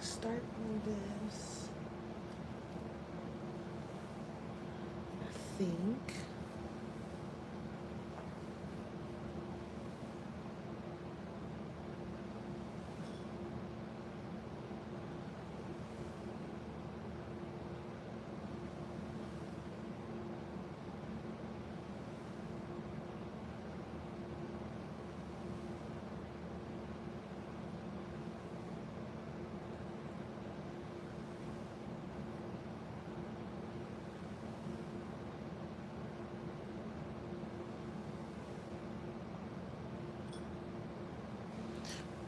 start on this. I think.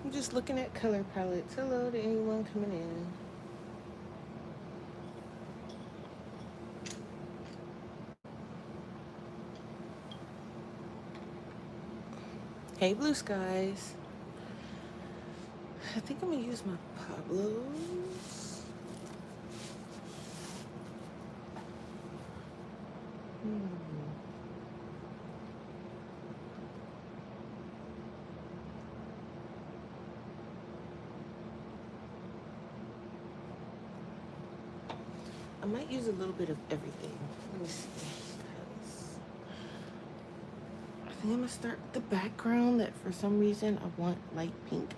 I'm just looking at color palettes. Hello to anyone coming in. Hey, blue skies. I think I'm gonna use my Pablo's. I might use a little bit of everything. Let me see. I think I'm gonna start with the background that for some reason I want light pink.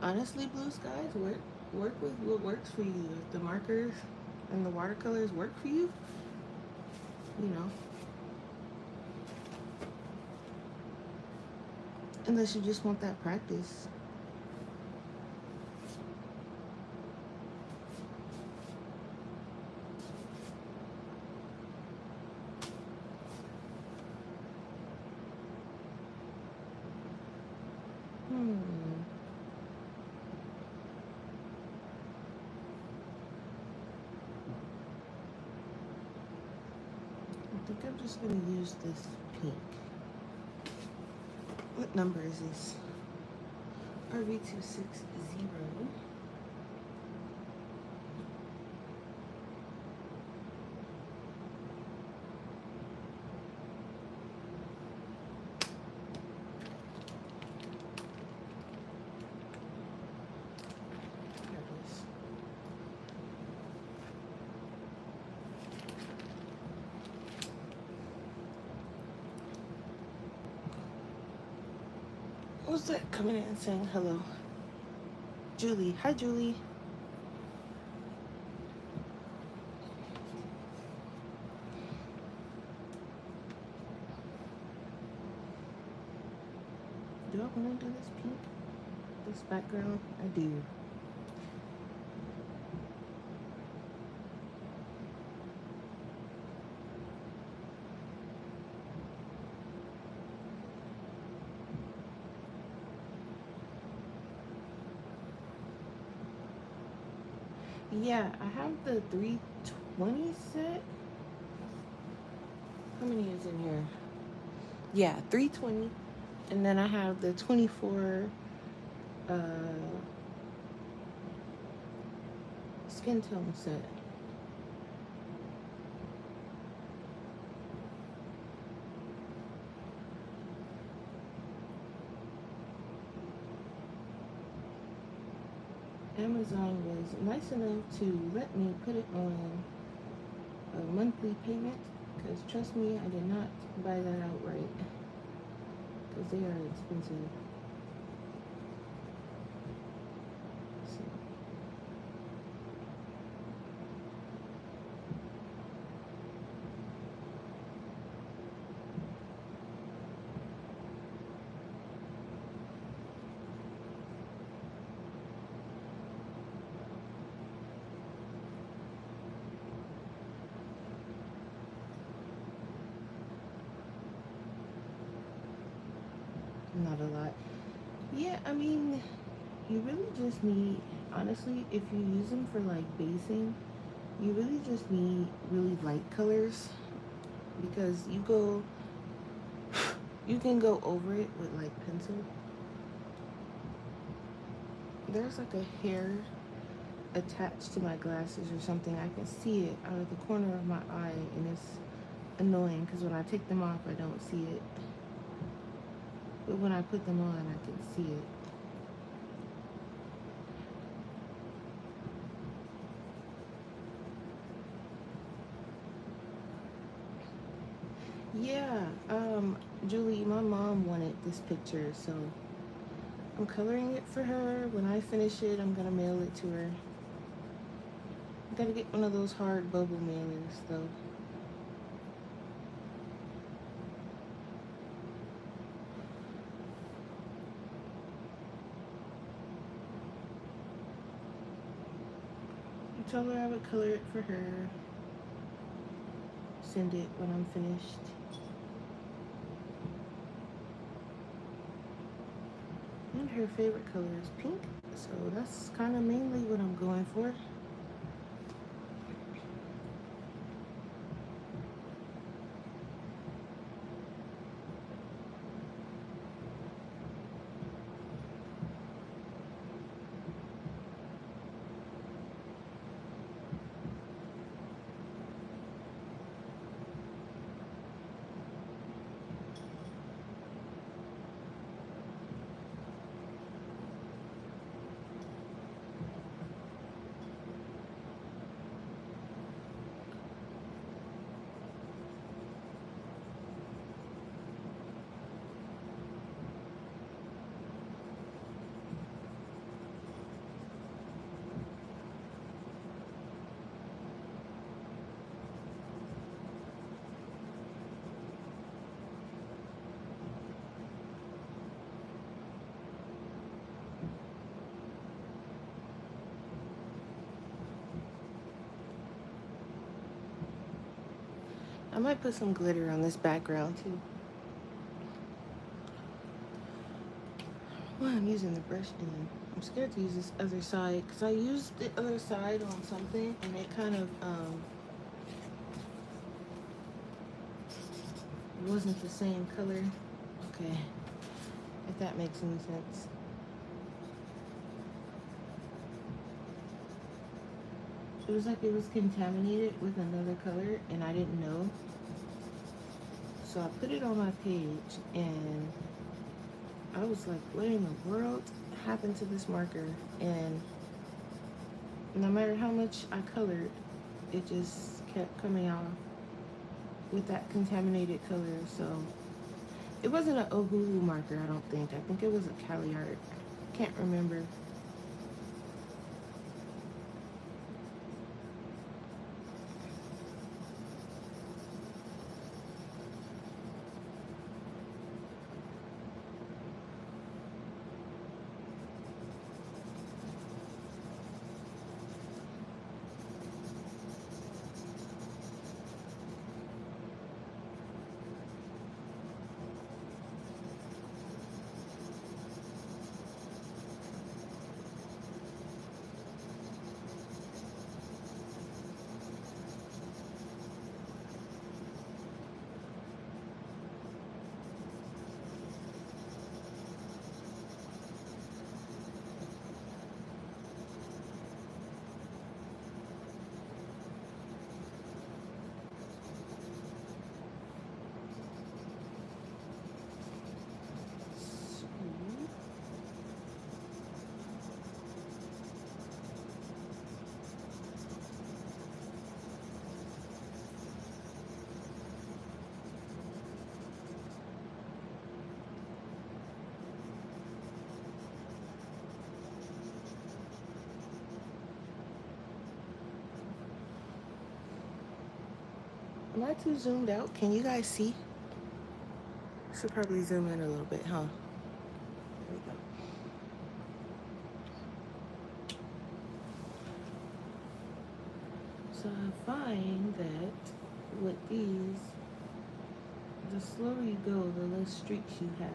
Honestly, blue skies, work with what works for you. If the markers and the watercolors work for you, you know, unless you just want that practice. I think I'm just gonna use this pink. What number is this? RV260. There it is. Who's that coming in and saying hello? Julie. Hi, Julie. Do I want to do this pink? This background? I do. Yeah, I have the 320 set. How many is in here? Yeah, 320. And then I have the 24 uh, skin tone set. Amazon was nice enough to let me put it on a monthly payment because trust me, I did not buy that outright because they are expensive. So, not a lot. Yeah, I mean, you really just need, honestly, if you use them for like basing, you really just need really light colors because you can go over it with like pencil. there's like a hair attached to my glasses or something. I can see it out of the corner of my eye, and it's annoying because when I take them off, I don't see it. But when I put them on, I can see it. Yeah, Julie, my mom wanted this picture, so I'm coloring it for her. When I finish it, I'm gonna mail it to her. I gotta get one of those hard bubble mailers, though. I told her I would color it for her, send it when I'm finished. And her favorite color is pink, so that's kind of mainly what I'm going for. I might put some glitter on this background too. Well, I'm using the brush again. I'm scared to use this other side because I used the other side on something and it kind of wasn't the same color. Okay, if that makes any sense. It was like it was contaminated with another color and I didn't know. So I put it on my page and I was like, what in the world happened to this marker? And no matter how much I colored, it just kept coming off with that contaminated color. So it wasn't an Ohulu marker, I don't think. I think it was a Cali Art. Can't remember. Am I too zoomed out? Can you guys see? Should probably zoom in a little bit, huh? There we go. So I find that with these, the slower you go, the less streaks you have.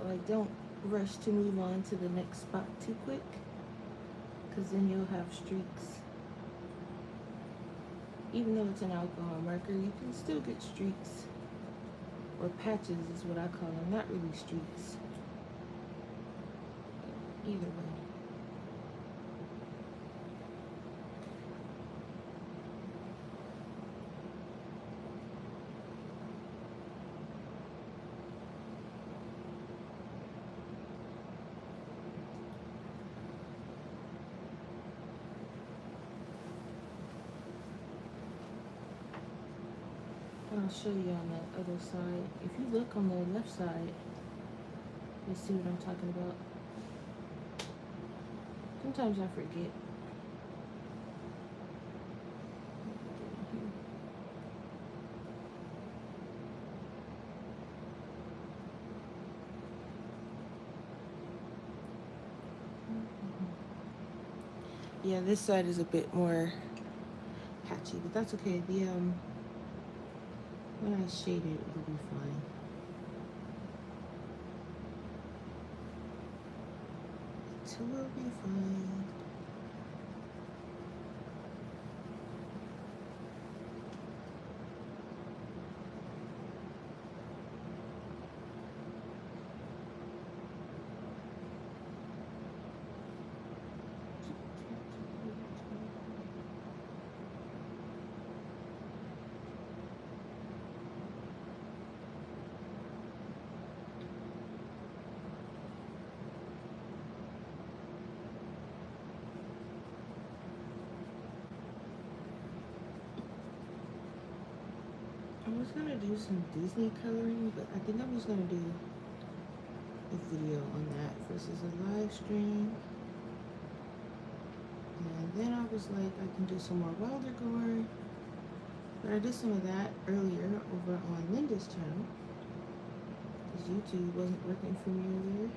Like, don't rush to move on to the next spot too quick, because then you'll have streaks. Even though it's an alcohol marker, you can still get streaks, or patches is what I call them, not really streaks. Either way. I'll show you on the other side. If you look on the left side, you see what I'm talking about. Sometimes I forget. Yeah, this side is a bit more patchy, but that's okay. When I shade it, it'll be fine. It will be fine. I was gonna do some Disney coloring, but I think I'm just gonna do a video on that versus a live stream. And then I was like, I can do some more Wilder Gore. But I did some of that earlier over on Linda's channel, because YouTube wasn't working for me earlier.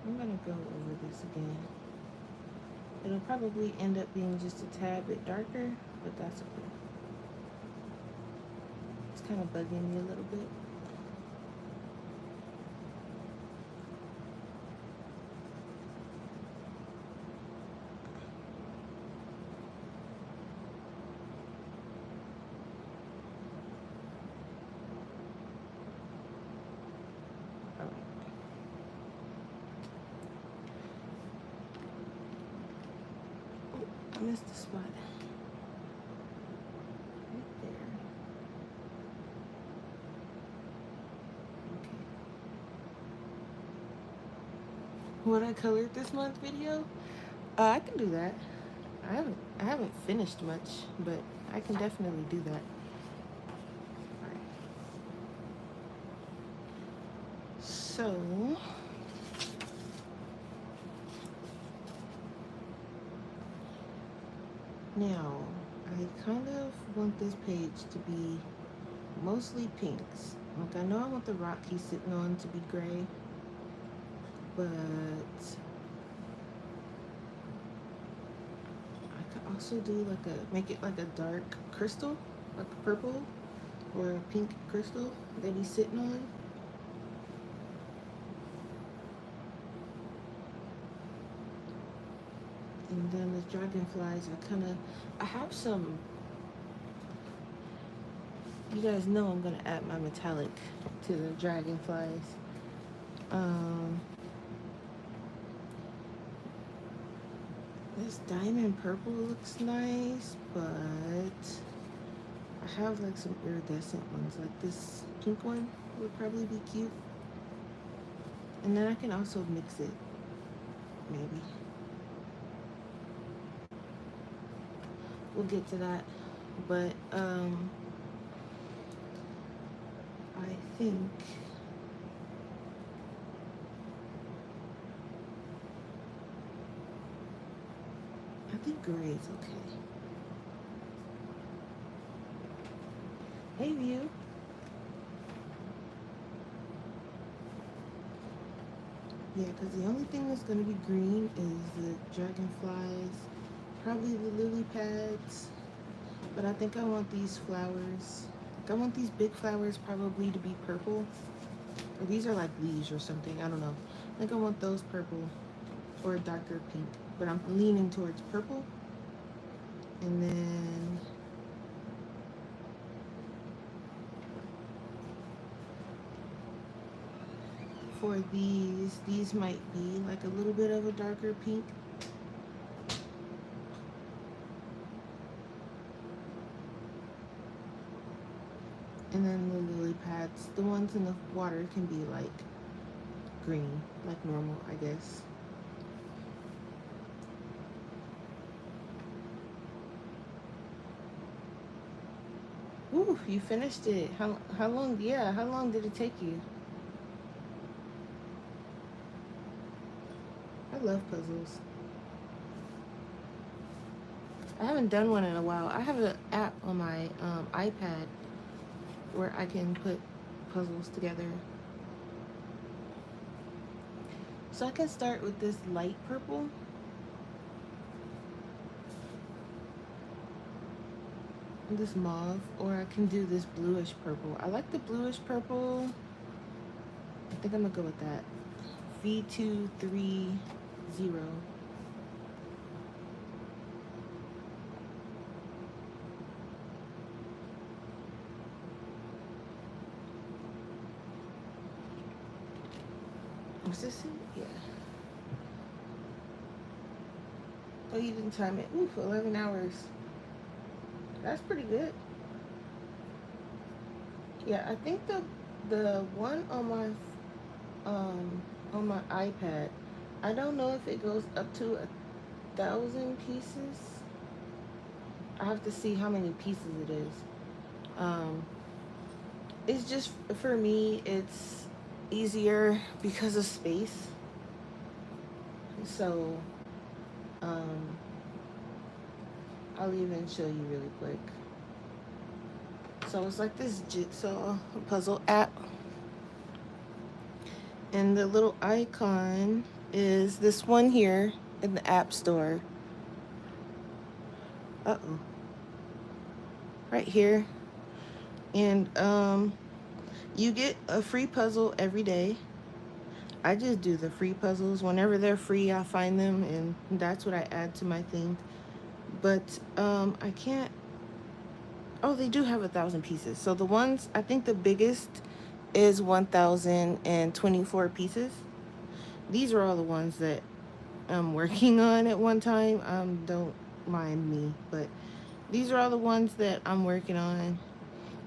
I'm gonna go over this again. It'll probably end up being just a tad bit darker, but that's okay. It's kind of bugging me a little bit. I missed the spot. Right there. Okay. What I colored this month video? I can do that. I haven't finished much, but I can definitely do that. Alright. So now, I kind of want this page to be mostly pinks. Like, I know I want the rock he's sitting on to be gray, but I could also do make it like a dark crystal, like a purple or a pink crystal that he's sitting on. And then the dragonflies, I have some, you guys know I'm gonna add my metallic to the dragonflies. This diamond purple looks nice, but I have like some iridescent ones, like this pink one would probably be cute. And then I can also mix it, maybe. We'll get to that, but I think gray is okay. Hey, view. Yeah, because the only thing that's going to be green is the dragonflies, probably the lily pads. But I think I want these flowers. Like I want these big flowers probably to be purple. Or these are like leaves or something. I don't know. I think I want those purple or a darker pink. But I'm leaning towards purple. And then for these might be like a little bit of a darker pink. And then the lily pads, the ones in the water can be like green, like normal, I guess. Ooh, you finished it. How long? Yeah, how long did it take you? I love puzzles. I haven't done one in a while. I have an app on my iPad where I can put puzzles together. So I can start with this light purple. This mauve, or I can do this bluish purple. I like the bluish purple. I think I'm gonna go with that. V230. Was this it? Yeah. Oh, you didn't time it. Ooh, 11 hours. That's pretty good. Yeah, I think the one on my iPad, I don't know if it goes up to 1,000 pieces. I have to see how many pieces it is. Um, it's just for me, it's easier because of space. So, um, I'll even show you really quick. So it's like this jigsaw puzzle app, and the little icon is this one here in the App Store. Uh-oh. Right here. And you get a free puzzle every day. I just do the free puzzles. Whenever they're free, I find them, and that's what I add to my thing. But I can't. Oh, they do have 1,000 pieces. So the ones, I think the biggest is 1,024 pieces. These are all the ones that I'm working on at one time. Don't mind me, but these are all the ones that I'm working on.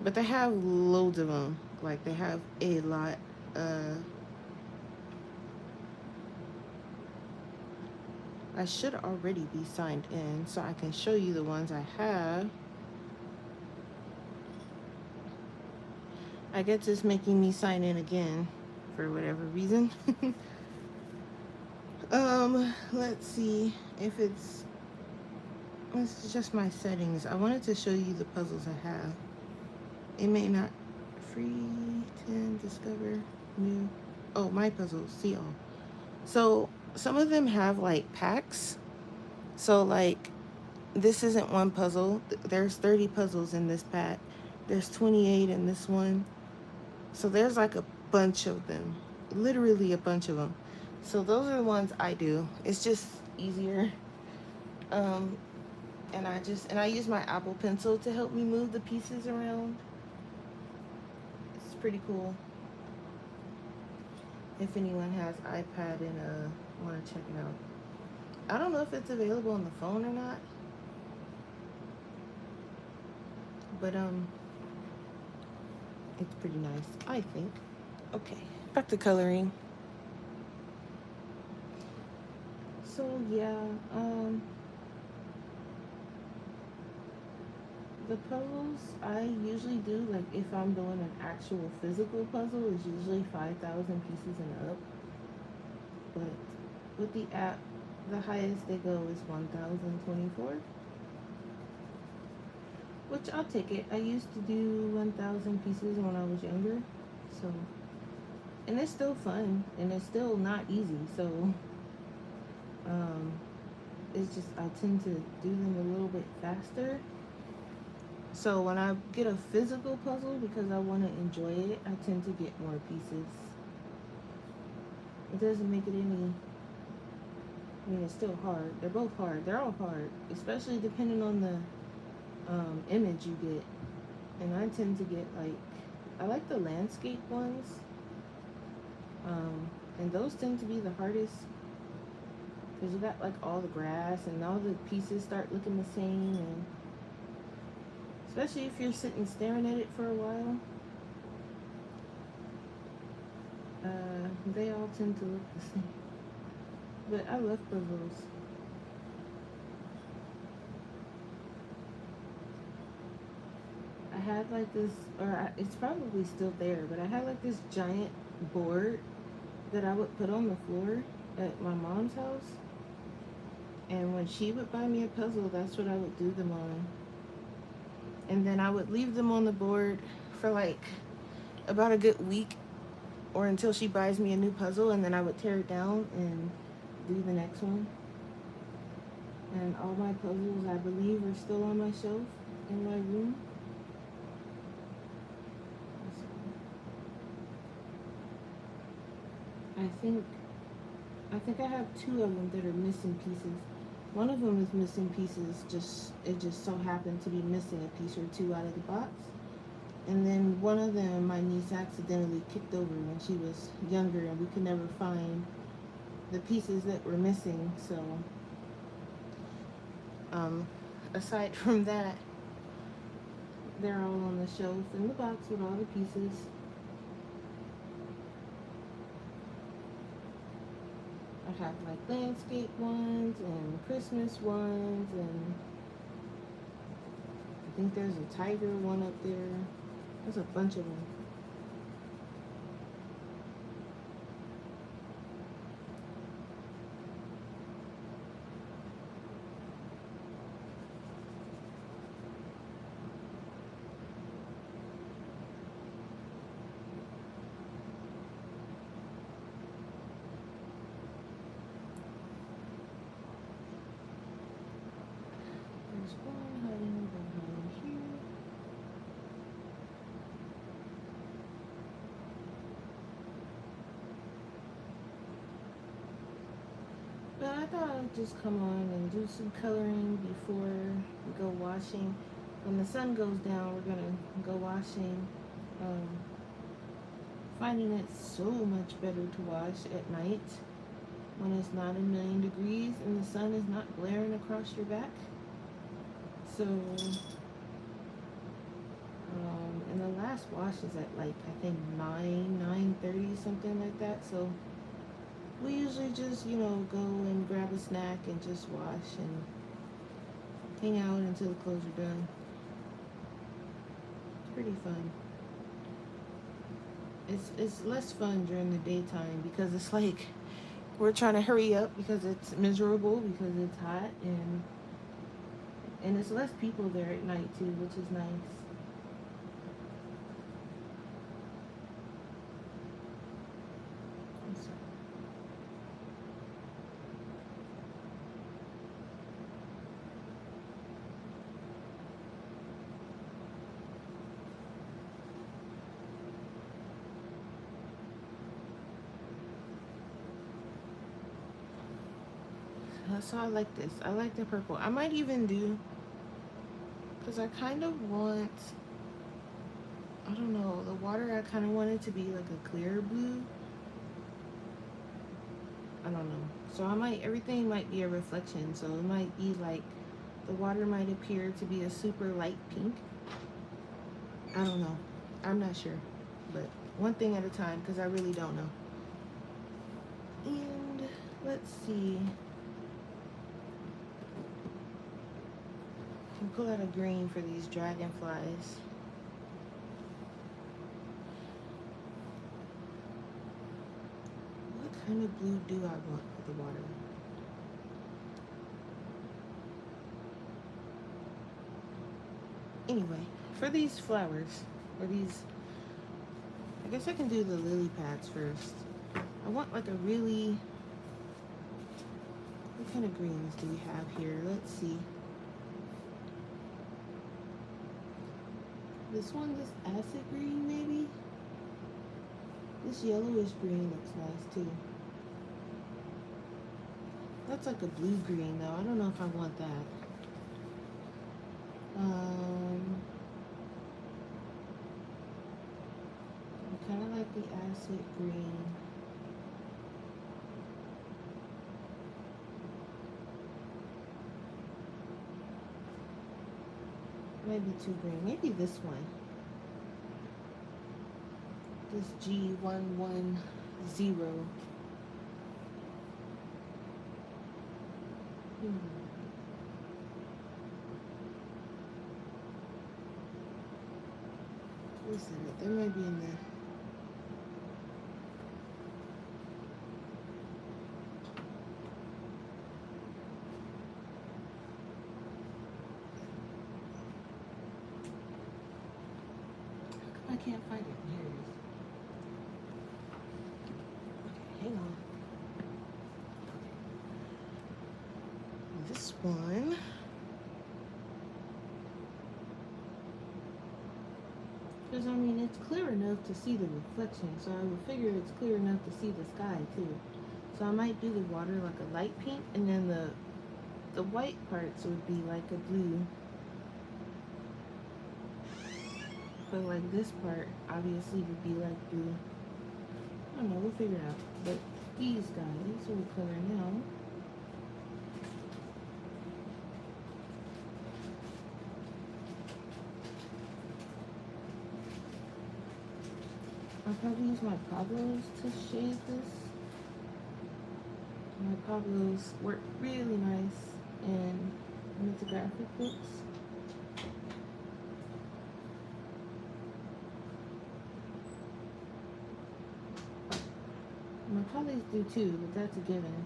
But they have loads of them. Like they have a lot. I should already be signed in so I can show you the ones I have. I guess it's making me sign in again for whatever reason. Let's see if it's just my settings. I wanted to show you the puzzles I have. It may not. Free 10, discover new. Oh, my puzzles, see all. So some of them have like packs. So like this isn't one puzzle. There's 30 puzzles in this pack. There's 28 in this one. So there's like a bunch of them. Literally a bunch of them. So those are the ones I do. It's just easier. Um, and I use my Apple Pencil to help me move the pieces around. It's pretty cool. If anyone has iPad and want to check it out. I don't know if it's available on the phone or not. But it's pretty nice, I think. Okay, back to coloring. So yeah, the puzzles I usually do, like if I'm doing an actual physical puzzle, is usually 5,000 pieces and up. But with the app, the highest they go is 1,024. which I'll take it. I used to do 1,000 pieces when I was younger, so, and it's still fun, and it's still not easy, so, um, it's just, I tend to do them a little bit faster. So when I get a physical puzzle, because I want to enjoy it, I tend to get more pieces. It doesn't make it any, I mean, it's still hard. They're both hard. They're all hard, especially depending on the image you get. And I tend to get like, I like the landscape ones. And those tend to be the hardest because you got like all the grass and all the pieces start looking the same, and especially if you're sitting staring at it for a while, they all tend to look the same. But I love puzzles. I had like this, it's probably still there, but I had like this giant board that I would put on the floor at my mom's house. And when she would buy me a puzzle, that's what I would do them on. And then I would leave them on the board for like about a good week or until she buys me a new puzzle, and then I would tear it down and do the next one. And all my puzzles, I believe, are still on my shelf in my room. I think I have two of them that are missing pieces. One of them is missing pieces, it just so happened to be missing a piece or two out of the box. And then one of them my niece accidentally kicked over when she was younger, and we could never find the pieces that were missing. So aside from that, they're all on the shelf in the box with all the pieces. I have like landscape ones and Christmas ones, and I think there's a tiger one up there. There's a bunch of them. There's one hiding behind here. But I thought I'd just come on and do some coloring before we go washing. When the sun goes down, we're gonna go washing. Finding it so much better to wash at night when it's not a million degrees and the sun is not glaring across your back. So, and the last wash is at like, I think 9:30, something like that. So we usually just, go and grab a snack and just wash and hang out until the clothes are done. It's pretty fun. It's less fun during the daytime because it's like we're trying to hurry up because it's miserable, because it's hot, and it's less people there at night too, which is nice. So I like this. I like the purple. I might even do, because I kind of want, I don't know, the water, I kind of want it to be like a clear blue. I don't know. So everything might be a reflection. So it might be like, the water might appear to be a super light pink. I don't know. I'm not sure. But one thing at a time, because I really don't know. And let's see. Pull out a green for these dragonflies. What kind of blue do I want for the water? Anyway, for these flowers, or these, I guess I can do the lily pads first. I want like a really, what kind of greens do we have here? Let's see. This one, this acid green maybe? This yellowish green looks nice too. That's like a blue green though. I don't know if I want that. I kind of like the acid green. Maybe too green. Maybe this one. This G110. What's in it? There might be in there. I can't find it. Here it is. Okay, hang on. This one. Because, I mean, it's clear enough to see the reflection, so I would figure it's clear enough to see the sky, too. So I might do the water like a light pink, and then the white parts would be like a blue. But, like, this part, obviously, would be like blue. I don't know, we'll figure it out. But these guys will color now. I'll probably use my Pablos to shade this. My Pablos work really nice in lithographic books. My colleagues do too, but that's a given.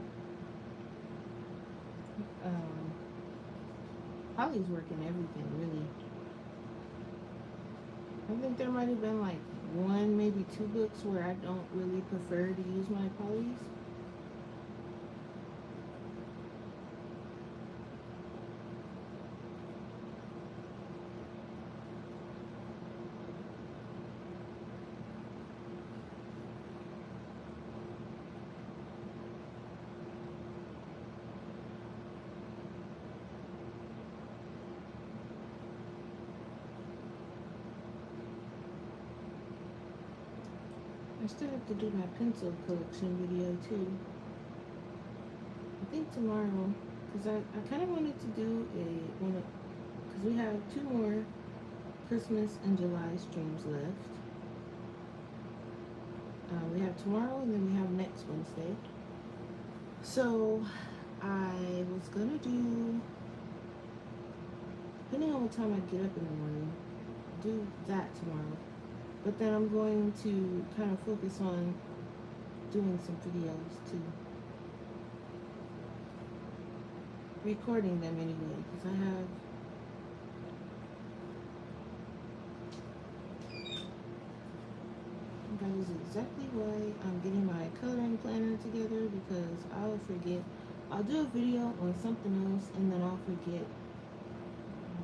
Polly's work in everything, really. I think there might have been like one, maybe two books where I don't really prefer to use my polys. I still have to do my pencil collection video too. I think tomorrow, because I kind of wanted to do because we have 2 more Christmas and July streams left. We have tomorrow and then we have next Wednesday. So I was gonna do, depending on what time I get up in the morning, do that tomorrow. But then I'm going to kind of focus on doing some videos too. Recording them anyway, because that is exactly why I'm getting my coloring planner together, because I'll forget. I'll do a video on something else and then I'll forget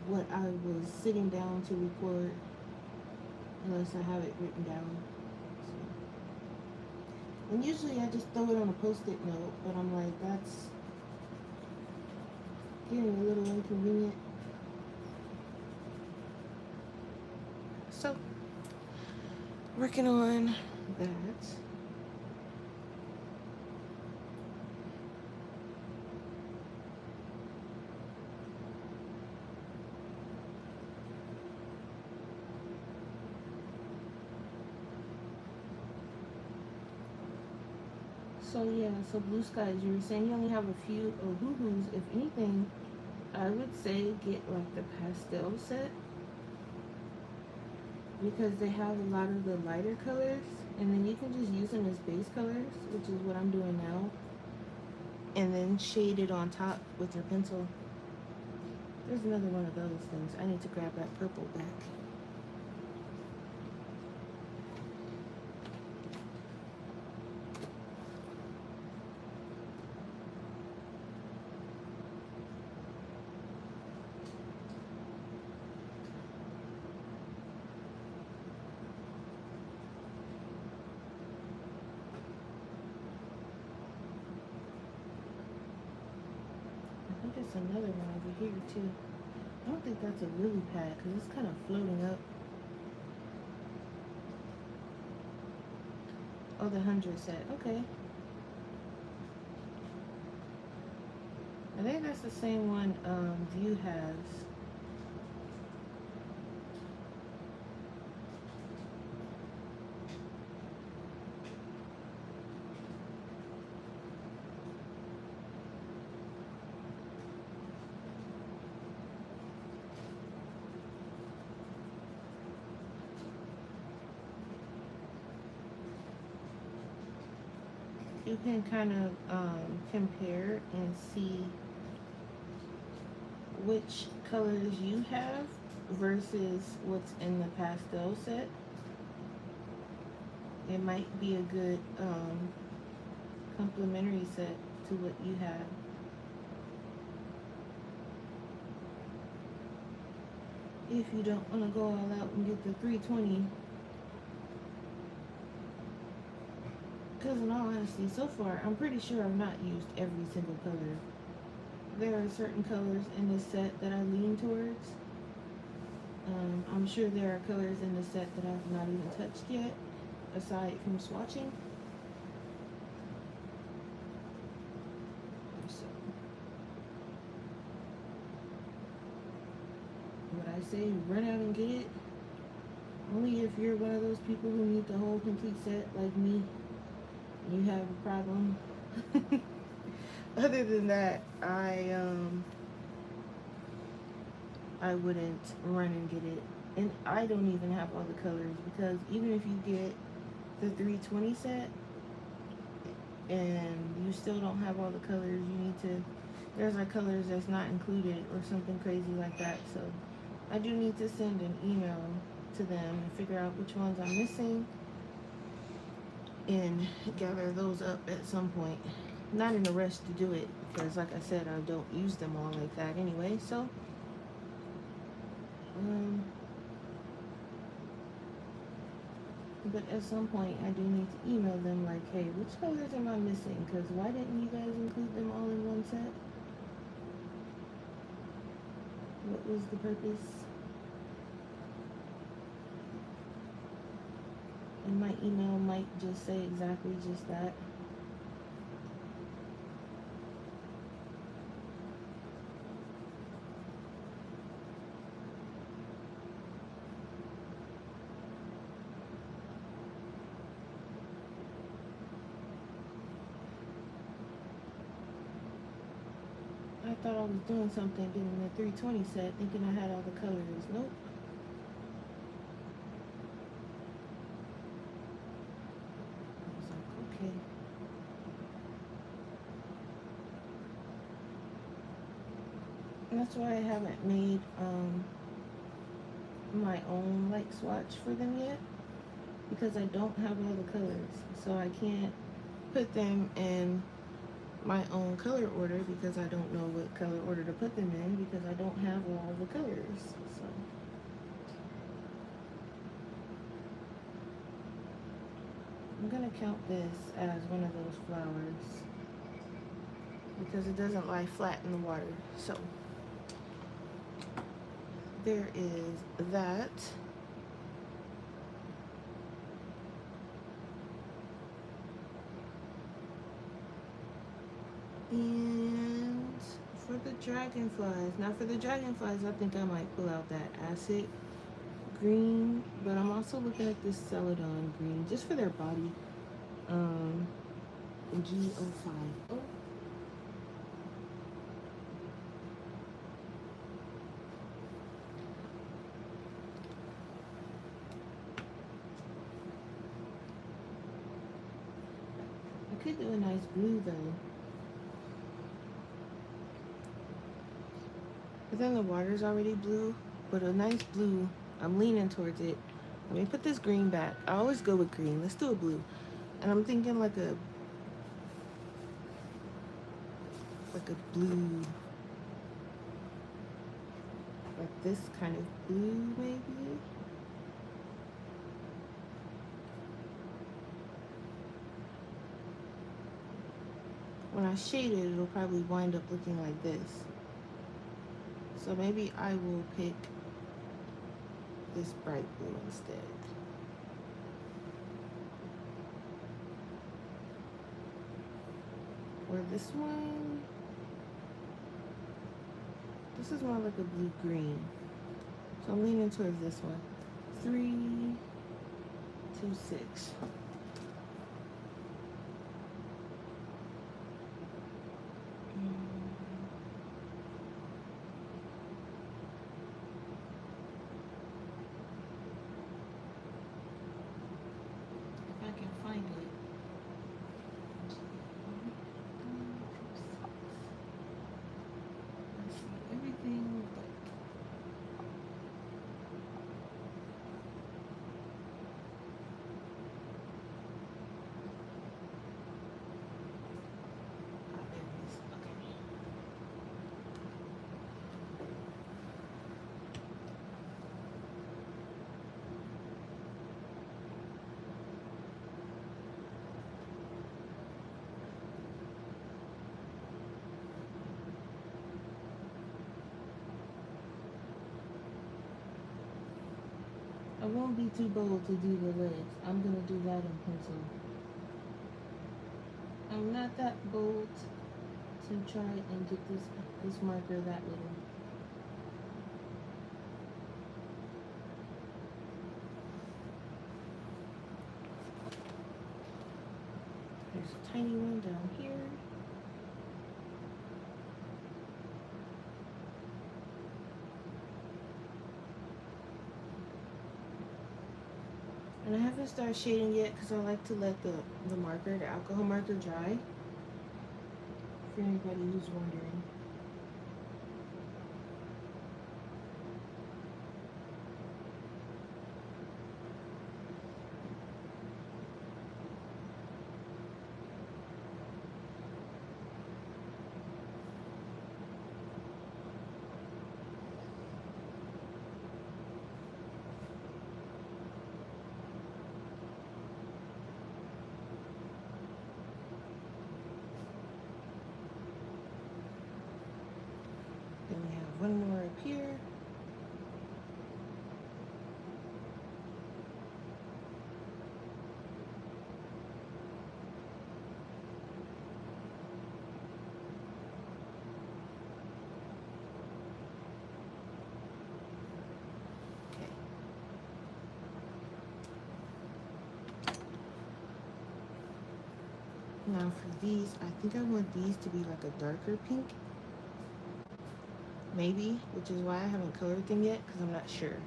what I was sitting down to record unless I have it written down. So. And usually I just throw it on a post-it note, but I'm like, that's getting a little inconvenient. So, working on that. So yeah, so blue skies, you were saying you only have a few Ohuhus. If anything, I would say get like the pastel set, because they have a lot of the lighter colors, and then you can just use them as base colors, which is what I'm doing now, and then shade it on top with your pencil. There's another one of those things. I need to grab that purple back. I think there's another one over here too. I don't think that's a lily pad because it's kind of floating up. Oh, the 100 set. Okay. I think that's the same one View has. You can kind of compare and see which colors you have versus what's in the pastel set. It might be a good complementary set to what you have. If you don't want to go all out and get the 320. Because in all honesty, so far, I'm pretty sure I've not used every single color. There are certain colors in this set that I lean towards. I'm sure there are colors in the set that I've not even touched yet, aside from swatching. So, what I say, run out and get it. Only if you're one of those people who need the whole complete set, like me, you have a problem. Other than that, I wouldn't run and get it. And I don't even have all the colors, because even if you get the 320 set and you still don't have all the colors, you need to, there's like colors that's not included or something crazy like that. So I do need to send an email to them and figure out which ones I'm missing and gather those up at some point. Not in a rush to do it, because like I said, I don't use them all like that anyway. So but at some point I do need to email them like, hey, which colors am I missing? Because why didn't you guys include them all in one set? What was the purpose? And my email might just say exactly just that. I thought I was doing something getting the 320 set, thinking I had all the colors. Nope. I was like, okay. And that's why I haven't made my own like swatch for them yet, because I don't have all the colors, so I can't put them in my own color order because I don't know what color order to put them in, because I don't have all the colors. So I'm gonna count this as one of those flowers because it doesn't lie flat in the water. So there is that. And for the dragonflies, now for the dragonflies, I think I might pull out that acid green, but I'm also looking at this celadon green just for their body. G05. Oh. I could do a nice blue though. But then the water's already blue, but a nice blue. I'm leaning towards it. Let me put this green back. I always go with green. Let's do a blue. And I'm thinking like a blue, like this kind of blue maybe. When I shade it, it'll probably wind up looking like this. So maybe I will pick this bright blue instead. Or this one. This is more like a blue-green. So I'm leaning towards this one. 3, 2, 6. If I can find it. Let's see, everything but there it is. Okay. I won't be too bold to do the legs. I'm gonna do that in pencil. I'm not that bold to try and get this marker that little. There's a tiny one down here. And I haven't started shading yet because I like to let the marker, the alcohol marker, dry. For anybody who's wondering. Then we have one more up here. Okay. Now for these, I think I want these to be like a darker pink. Maybe, which is why I haven't colored them yet because I'm not sure.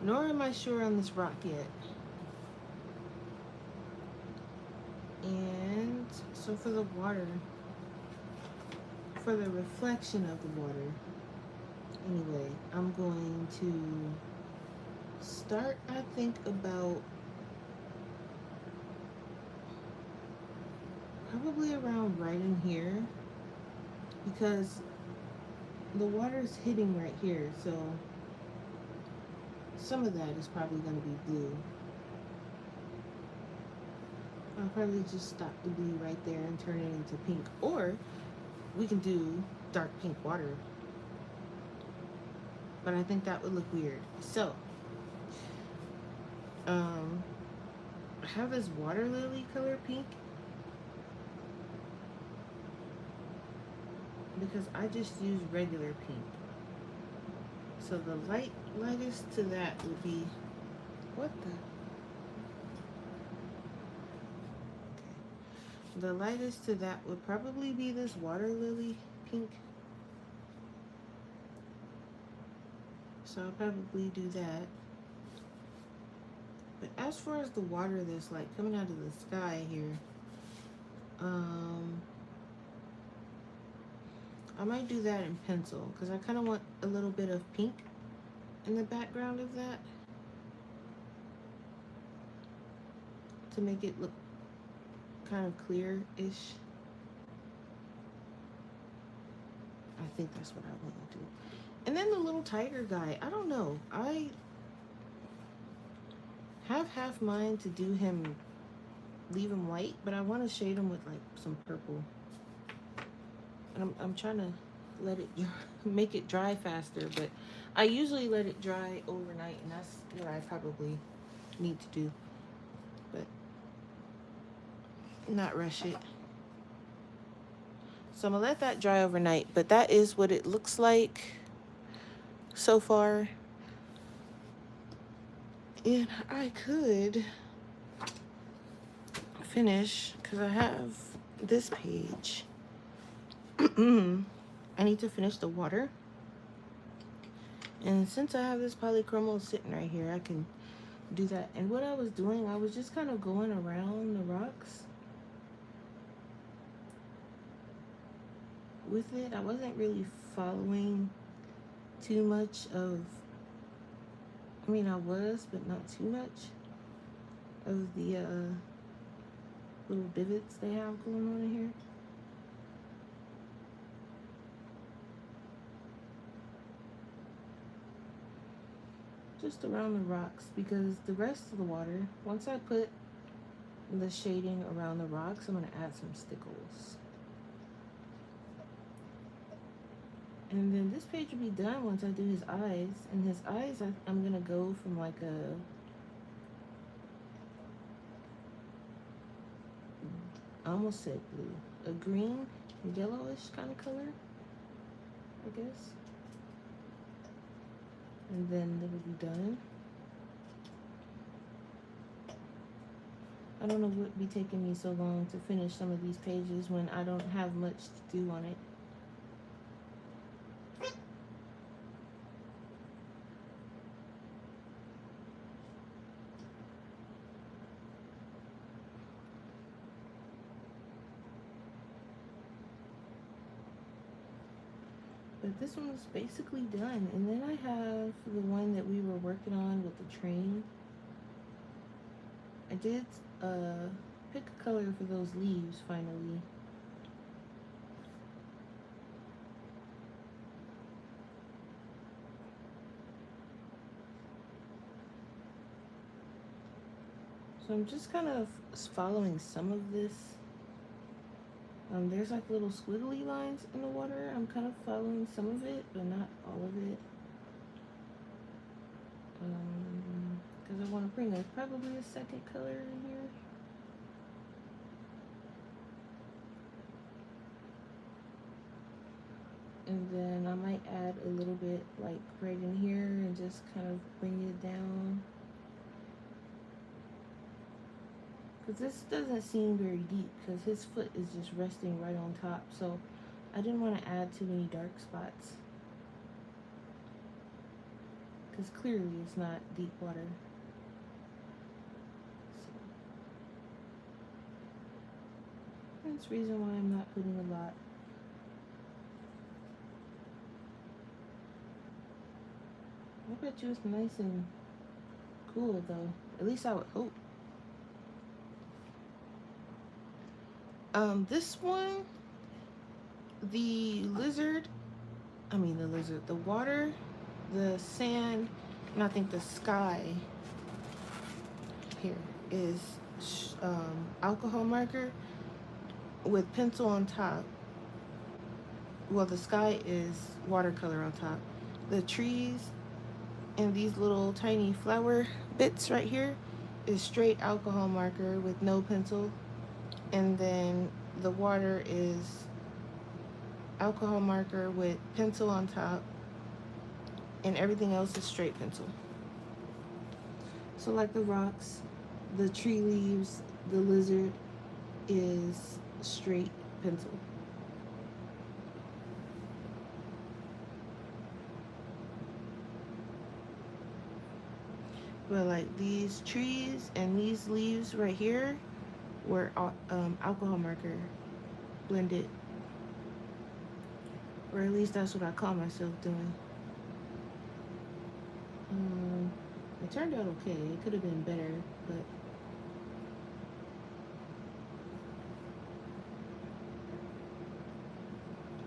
Nor am I sure on this rock yet. And so for the water, for the reflection of the water, anyway, I'm going to start, I think, about probably around right in here, because the water is hitting right here, so some of that is probably going to be blue. I'll probably just stop the blue right there and turn it into pink, or we can do dark pink water, but I think that would look weird. So I have this water lily color pink because I just use regular pink. So the lightest to that would be, what the? Okay. The lightest to that would probably be this water lily pink. So I'll probably do that. But as far as the water that's like coming out of the sky here, I might do that in pencil because I kind of want a little bit of pink in the background of that to make it look kind of clear-ish. I think that's what I want to do. And then the little tiger guy, I don't know. I have half mind to do him, leave him white, but I want to shade him with like some purple. And I'm trying to let it make it dry faster, but I usually let it dry overnight, and that's what I probably need to do. But not rush it. So I'm gonna let that dry overnight, but that is what it looks like so far. And I could finish because I have this page. I need to finish the water. And since I have this polychromo sitting right here, I can do that. And what I was doing, I was just kind of going around the rocks with it. I wasn't really following too much of, I mean, I was, but not too much of the little divots they have going on in here. Just around the rocks, because the rest of the water, once I put the shading around the rocks, I'm going to add some stickles. And then this page will be done once I do his eyes. And his eyes, I'm going to go from like I almost said blue, a green, yellowish kind of color, I guess. And then it'll be done. I don't know what would be taking me so long to finish some of these pages when I don't have much to do on it. But this one's basically done. And then I have the one that we were working on with the train. I did pick a color for those leaves finally. So I'm just kind of following some of this. There's like little squiggly lines in the water. I'm kind of following some of it, but not all of it. Because I want to bring probably a second color in here. And then I might add a little bit like right in here and just kind of bring it down. Because this doesn't seem very deep because his foot is just resting right on top. So I didn't want to add too many dark spots. Because clearly it's not deep water. So that's the reason why I'm not putting a lot. I bet you it's nice and cool though. At least I would hope. This one, the water, the sand, and I think the sky here is alcohol marker with pencil on top. Well, the sky is watercolor on top. The trees and these little tiny flower bits right here is straight alcohol marker with no pencil. And then the water is alcohol marker with pencil on top, and everything else is straight pencil. So like the rocks, the tree leaves, the lizard is straight pencil. But like these trees and these leaves right here were alcohol marker blended. Or at least that's what I call myself doing. It turned out okay. It could have been better, but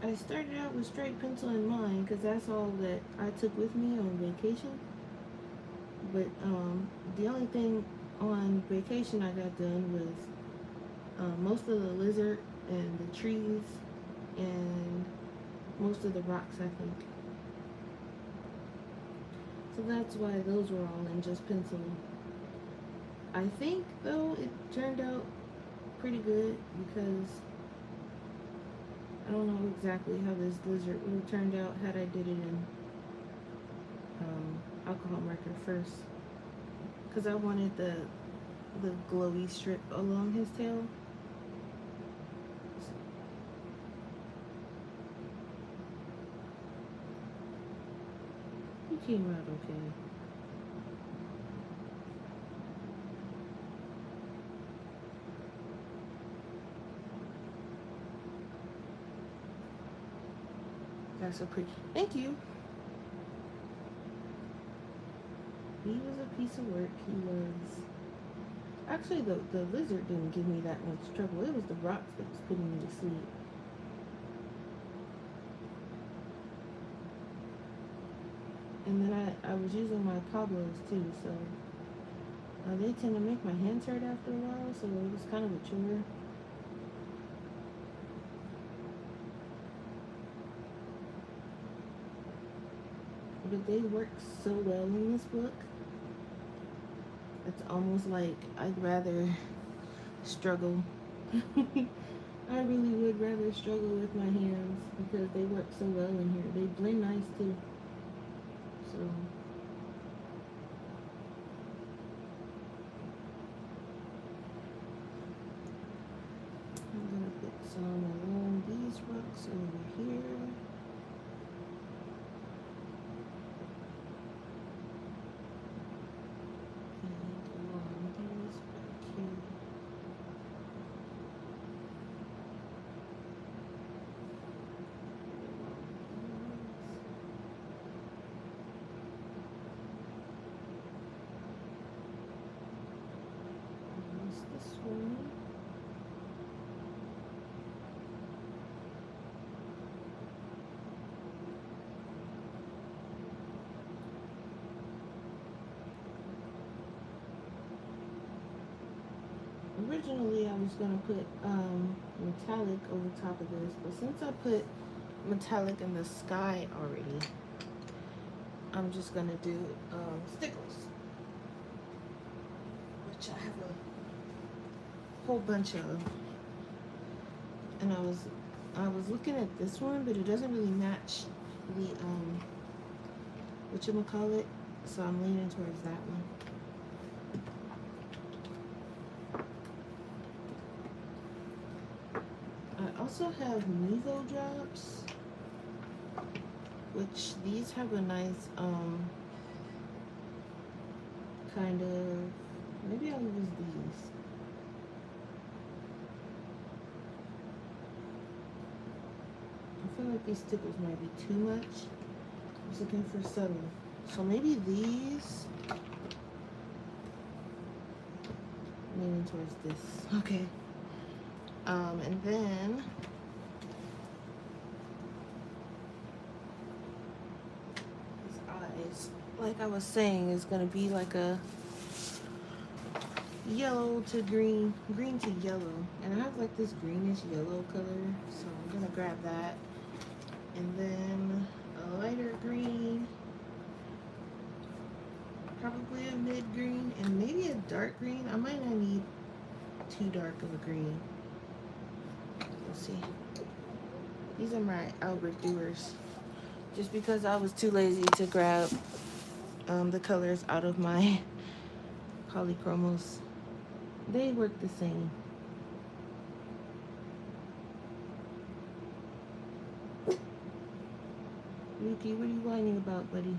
I started out with straight pencil in mind because that's all that I took with me on vacation. But the only thing on vacation I got done was most of the lizard and the trees and most of the rocks, I think. So that's why those were all in just pencil. I think though it turned out pretty good because I don't know exactly how this lizard would have turned out had I did it in alcohol marker first, because I wanted the glowy strip along his tail. He came out okay. That's a pretty. Thank you. He was a piece of work. He was. Actually, the lizard didn't give me that much trouble. It was the rocks that was putting me to sleep. And then I was using my cobblers too, so they tend to make my hands hurt after a while, so it was kind of a chore. But they work so well in this book. It's almost like I'd rather struggle. I really would rather struggle with my hands because they work so well in here. They blend nice too. So I'm gonna put some along these rocks over here. This one. Originally, I was gonna put metallic over top of this, but since I put metallic in the sky already, I'm just gonna do stickles, which I have a whole bunch of. And I was looking at this one, but it doesn't really match the whatchamacallit, so I'm leaning towards that one. I also have Nuvo drops, which these have a nice kind of, maybe I'll use these. I feel like these stickles might be too much. I was looking for subtle. So maybe these. Leaning towards this. Okay. And then his eyes, like I was saying, is gonna be like a yellow to green, green to yellow. And I have like this greenish yellow color, so I'm gonna grab that. And then a lighter green, probably a mid green, and maybe a dark green. I might not need too dark of a green. Let's see. These are my Albert Doers. Just because I was too lazy to grab the colors out of my polychromos. They work the same. Yuki, what are you whining about, buddy?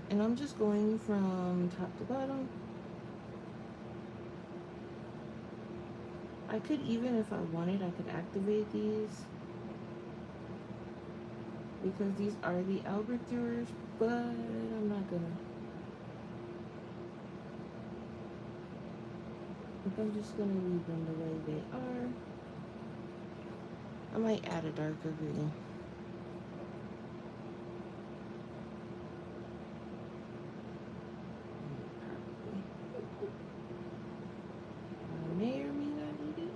And I'm just going from top to bottom. I could even, if I wanted, I could activate these because these are the Albertures, but I'm not gonna. I think I'm just gonna leave them the way they are. I might add a darker green. I may or may not need it.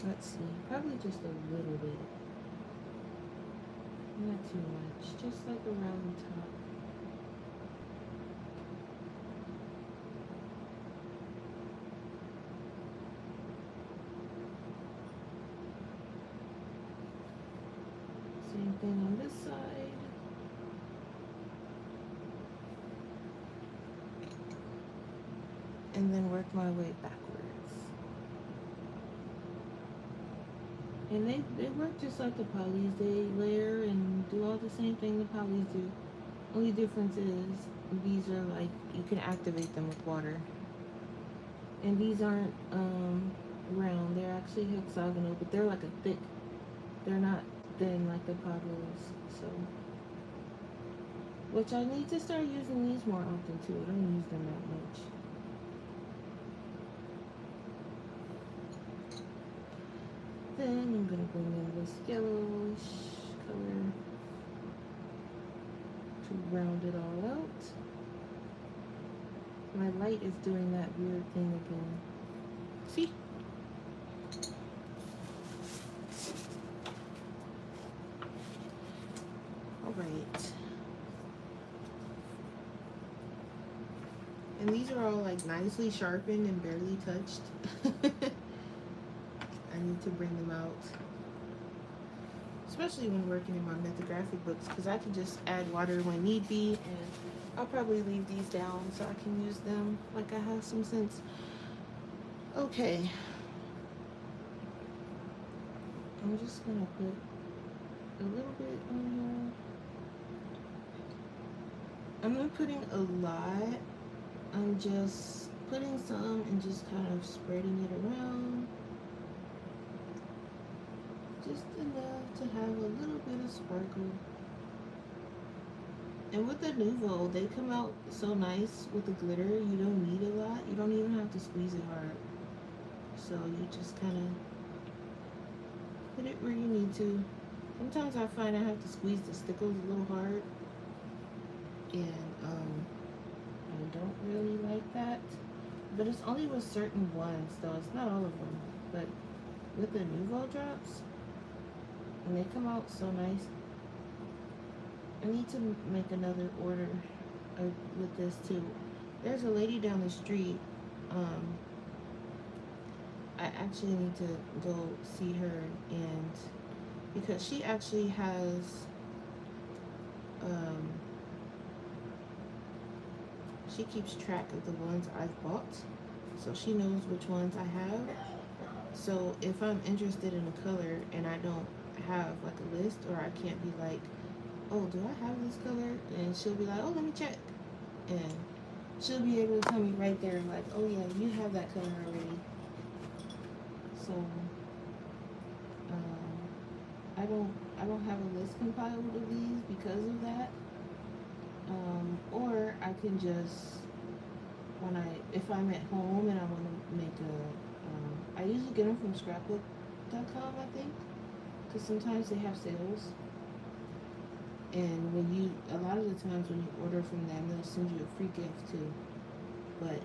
Let's see, probably just a little bit. Not too much, just like around the top. Same thing on this side. And then work my way backwards. And they work just like the polys. They layer and do all the same thing the polys do. Only difference is these are like, you can activate them with water. And these aren't round, they're actually hexagonal, but they're like a thick, they're not thin like the polys. So, which I need to start using these more often too. I don't use them that much. Then I'm gonna bring in this yellowish color to round it all out. My light is doing that weird thing again. See? Alright. And these are all like nicely sharpened and barely touched. I need to bring them out. Especially when working in my mythographic books, because I can just add water when need be, and I'll probably leave these down so I can use them like I have some sense. Okay. I'm just gonna put a little bit on here. I'm not putting a lot. I'm just putting some and just kind of spreading it around. Just enough to have a little bit of sparkle. And with the Nouveau, they come out so nice with the glitter. You don't need a lot. You don't even have to squeeze it hard. So you just kind of put it where you need to. Sometimes I find I have to squeeze the stickles a little hard. And I don't really like that. But it's only with certain ones, though. It's not all of them. But with the Nouveau drops, and they come out so nice. I need to make another order with this too. There's a lady down the street. I actually need to go see her, and because she actually has she keeps track of the ones I've bought, so she knows which ones I have. So if I'm interested in a color and I don't have like a list, or I can't be like, oh, do I have this color? And she'll be like, oh, let me check. And she'll be able to tell me right there, like, oh yeah, you have that color already. So I don't have a list compiled of these because of that. Or I can just, if I'm at home and I want to make I usually get them from scrapbook.com, I think, because sometimes they have sales. And a lot of the times when you order from them, they'll send you a free gift too. But,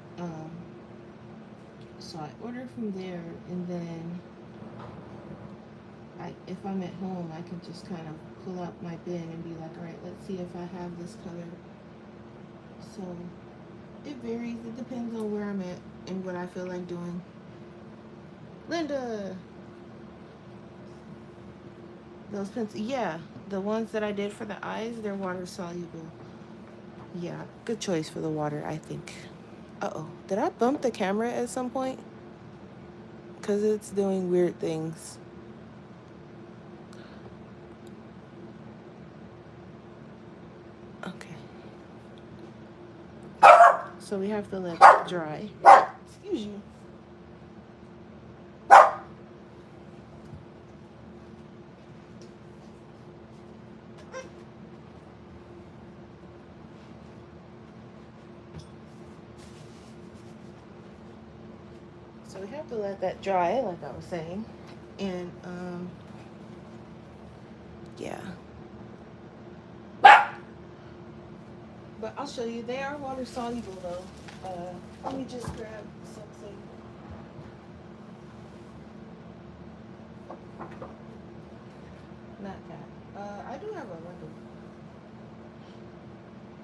so I order from there, and then if I'm at home, I can just kind of pull out my bin and be like, all right, let's see if I have this color. So it varies. It depends on where I'm at and what I feel like doing. Linda! Those pencils, yeah, the ones that I did for the eyes, they're water soluble. Yeah, good choice for the water, I think. Uh-oh, did I bump the camera at some point? Because it's doing weird things. So we have to let that dry. Excuse you. So we have to let that dry, like I was saying. And yeah. But I'll show you. They are water soluble though. Let me just grab something. Not that. I do have a window.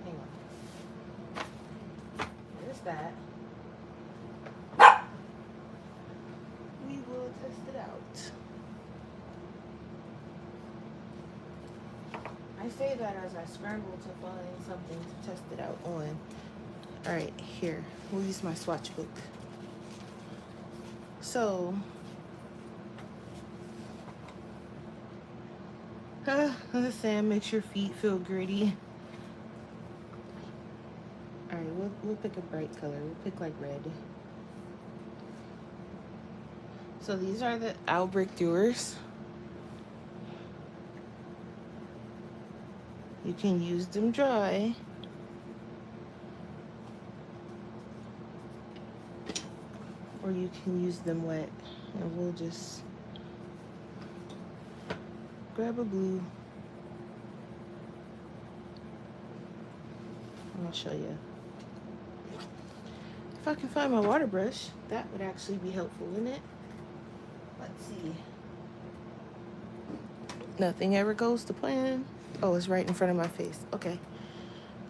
Hang on. There's that. We will test it out. I say that as I scramble to find something to test it out on. Alright, here. We'll use my swatch book. So, the sand makes your feet feel gritty. Alright, we'll pick a bright color. We'll pick like red. So these are the Albrecht Dewars. You can use them dry. Or you can use them wet. And we'll just grab a blue. And I'll show you. If I can find my water brush, that would actually be helpful, wouldn't it? Let's see. Nothing ever goes to plan. Oh, it's right in front of my face. Okay.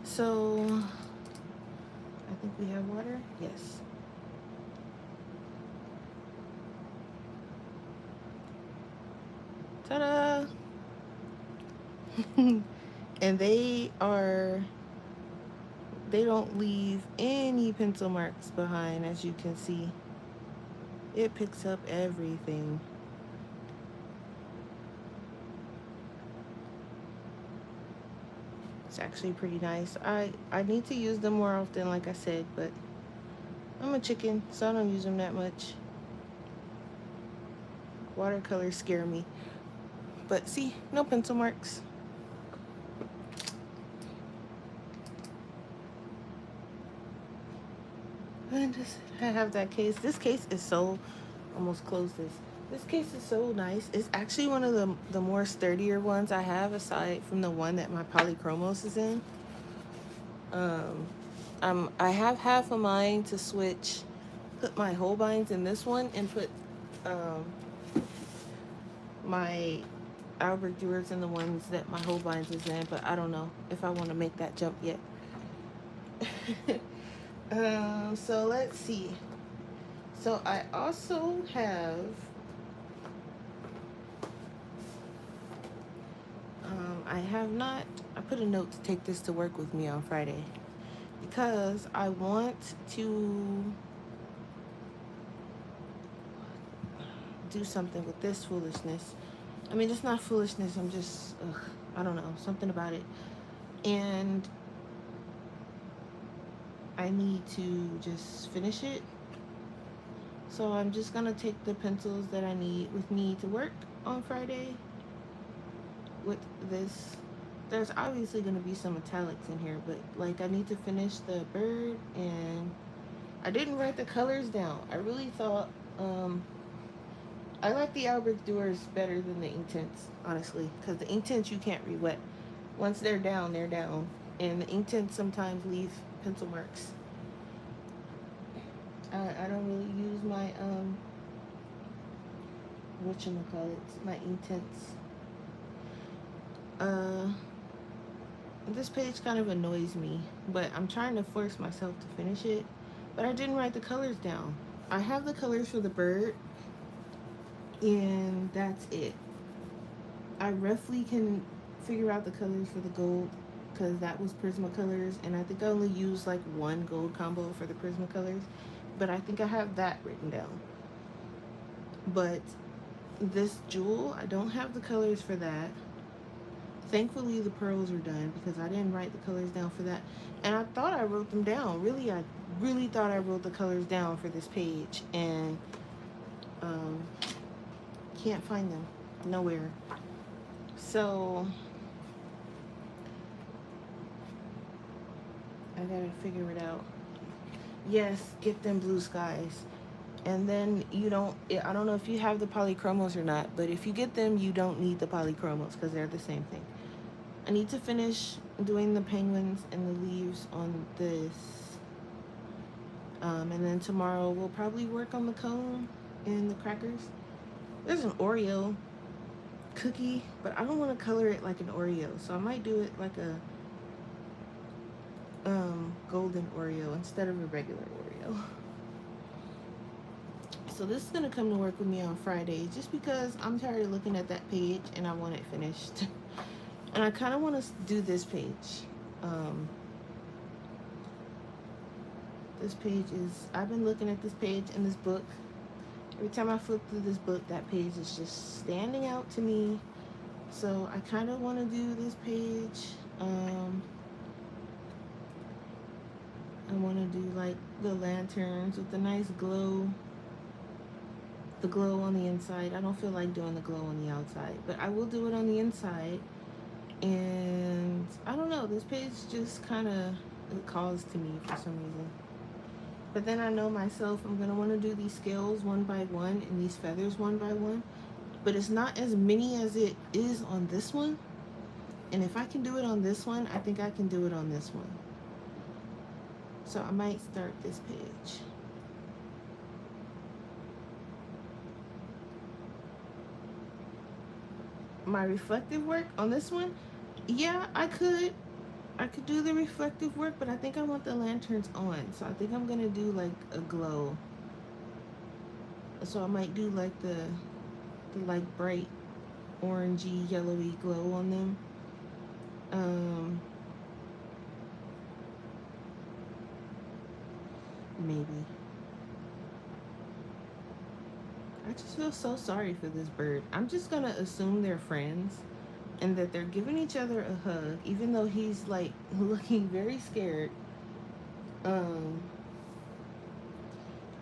So, I think we have water. Yes. Ta-da! And they don't leave any pencil marks behind, as you can see. It picks up everything. It's actually pretty nice. I need to use them more often, like I said, but I'm a chicken, so I don't use them that much. Watercolors scare me. But see, no pencil marks. And just, I have that case. This case is so, almost closed this. This case is so nice. It's actually one of the more sturdier ones I have, aside from the one that my polychromos is in. I have half of mine to switch, put my Holbeins in this one, and put my Albrecht Dewars in the ones that my Holbeins is in, but I don't know if I want to make that jump yet. So let's see. So I also have I put a note to take this to work with me on Friday, because I want to do something with this foolishness. I mean, it's not foolishness. I'm just, I don't know, something about it. And I need to just finish it. So I'm just going to take the pencils that I need with me to work on Friday with this. There's obviously going to be some metallics in here, but like I need to finish the bird, and I didn't write the colors down. I really thought, I like the Albrecht Dewars better than the Inktense, honestly, because the Inktense you can't re-wet. Once they're down, they're down. And the Inktense sometimes leave pencil marks. I don't really use my, whatchamacallits, my Inktense. This page kind of annoys me, but I'm trying to force myself to finish it. But I didn't write the colors down. I have the colors for the bird, and that's it. I roughly can figure out the colors for the gold, because that was Prismacolors, and I think I only used like one gold combo for the Prismacolors, but I think I have that written down. But this jewel, I don't have the colors for that. Thankfully the pearls are done, because I didn't write the colors down for that, and I thought I wrote them down. Really, I really thought I wrote the colors down for this page, and um, can't find them nowhere. So I gotta figure it out. Yes, get them blue skies. And then you don't, I don't know if you have the polychromos or not, but if you get them, you don't need the polychromos because they're the same thing. I need to finish doing the penguins and the leaves on this. And then tomorrow we'll probably work on the cone and the crackers. There's an Oreo cookie, but I don't want to color it like an Oreo, so I might do it like a golden Oreo instead of a regular Oreo. So this is gonna come to work with me on Friday, just because I'm tired of looking at that page and I want it finished. And I kind of want to do this page. This page is, I've been looking at this page in this book. Every time I flip through this book, that page is just standing out to me. So I kind of want to do this page. I want to do like the lanterns with the nice glow. The glow on the inside. I don't feel like doing the glow on the outside, but I will do it on the inside. And I don't know, this page just kind of calls to me for some reason. But then I know myself, I'm going to want to do these scales one by one and these feathers one by one. But it's not as many as it is on this one. And if I can do it on this one, I think I can do it on this one. So I might start this page. My reflective work on this one, yeah, I could do the reflective work, but I think I want the lanterns on, so I think I'm gonna do like a glow. So I might do like the like bright orangey yellowy glow on them. Maybe. I just feel so sorry for this bird. I'm just gonna assume they're friends and that they're giving each other a hug, even though he's like looking very scared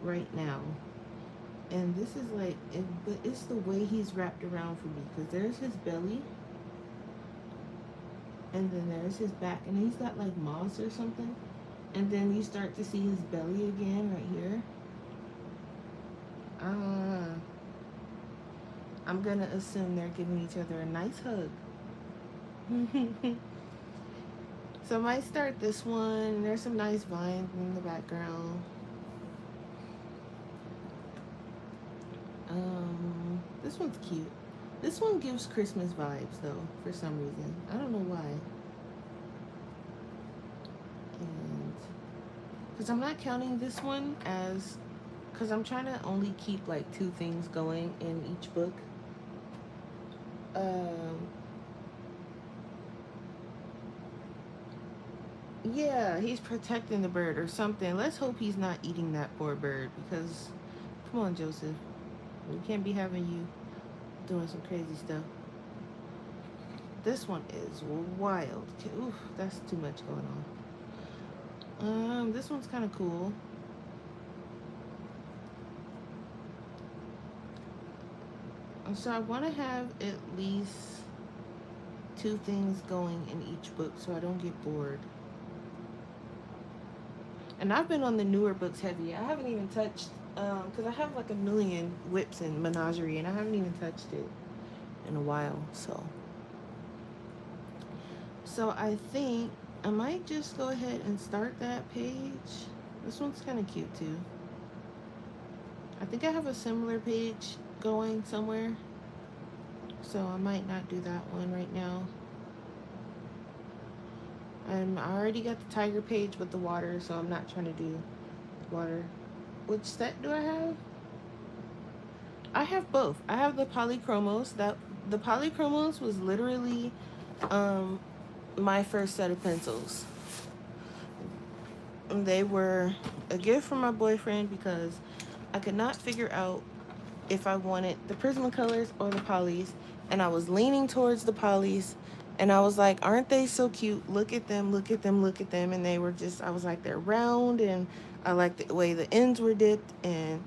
right now. And this is like, but it's the way he's wrapped around for me, because there's his belly and then there's his back, and he's got like moss or something, and then you start to see his belly again right here. I'm gonna assume they're giving each other a nice hug. So I might start this one. There's some nice vines in the background. This one's cute. This one gives Christmas vibes though, for some reason. I don't know why. And because I'm not counting this one as, because I'm trying to only keep like 2 things going in each book. Yeah, he's protecting the bird or something. Let's hope he's not eating that poor bird, because come on, Joseph, we can't be having you doing some crazy stuff. This one is wild. Oof, that's too much going on. This one's kind of cool. So I want to have at least 2 things going in each book so I don't get bored. And I've been on the newer books heavy. I haven't even touched, because I have like a million whips and menagerie, and I haven't even touched it in a while. So I think I might just go ahead and start that page. This one's kind of cute too. I think I have a similar page going somewhere, so I might not do that one right now. And I already got the tiger page with the water, so I'm not trying to do water. Which set do I have? I have both. I have the polychromos. The polychromos was literally my first set of pencils. They were a gift from my boyfriend because I could not figure out if I wanted the Prismacolors or the polys, and I was leaning towards the polys, And I was like, aren't they so cute? Look at them, look at them, look at them. And they were just, I was like, they're round, and I like the way the ends were dipped. And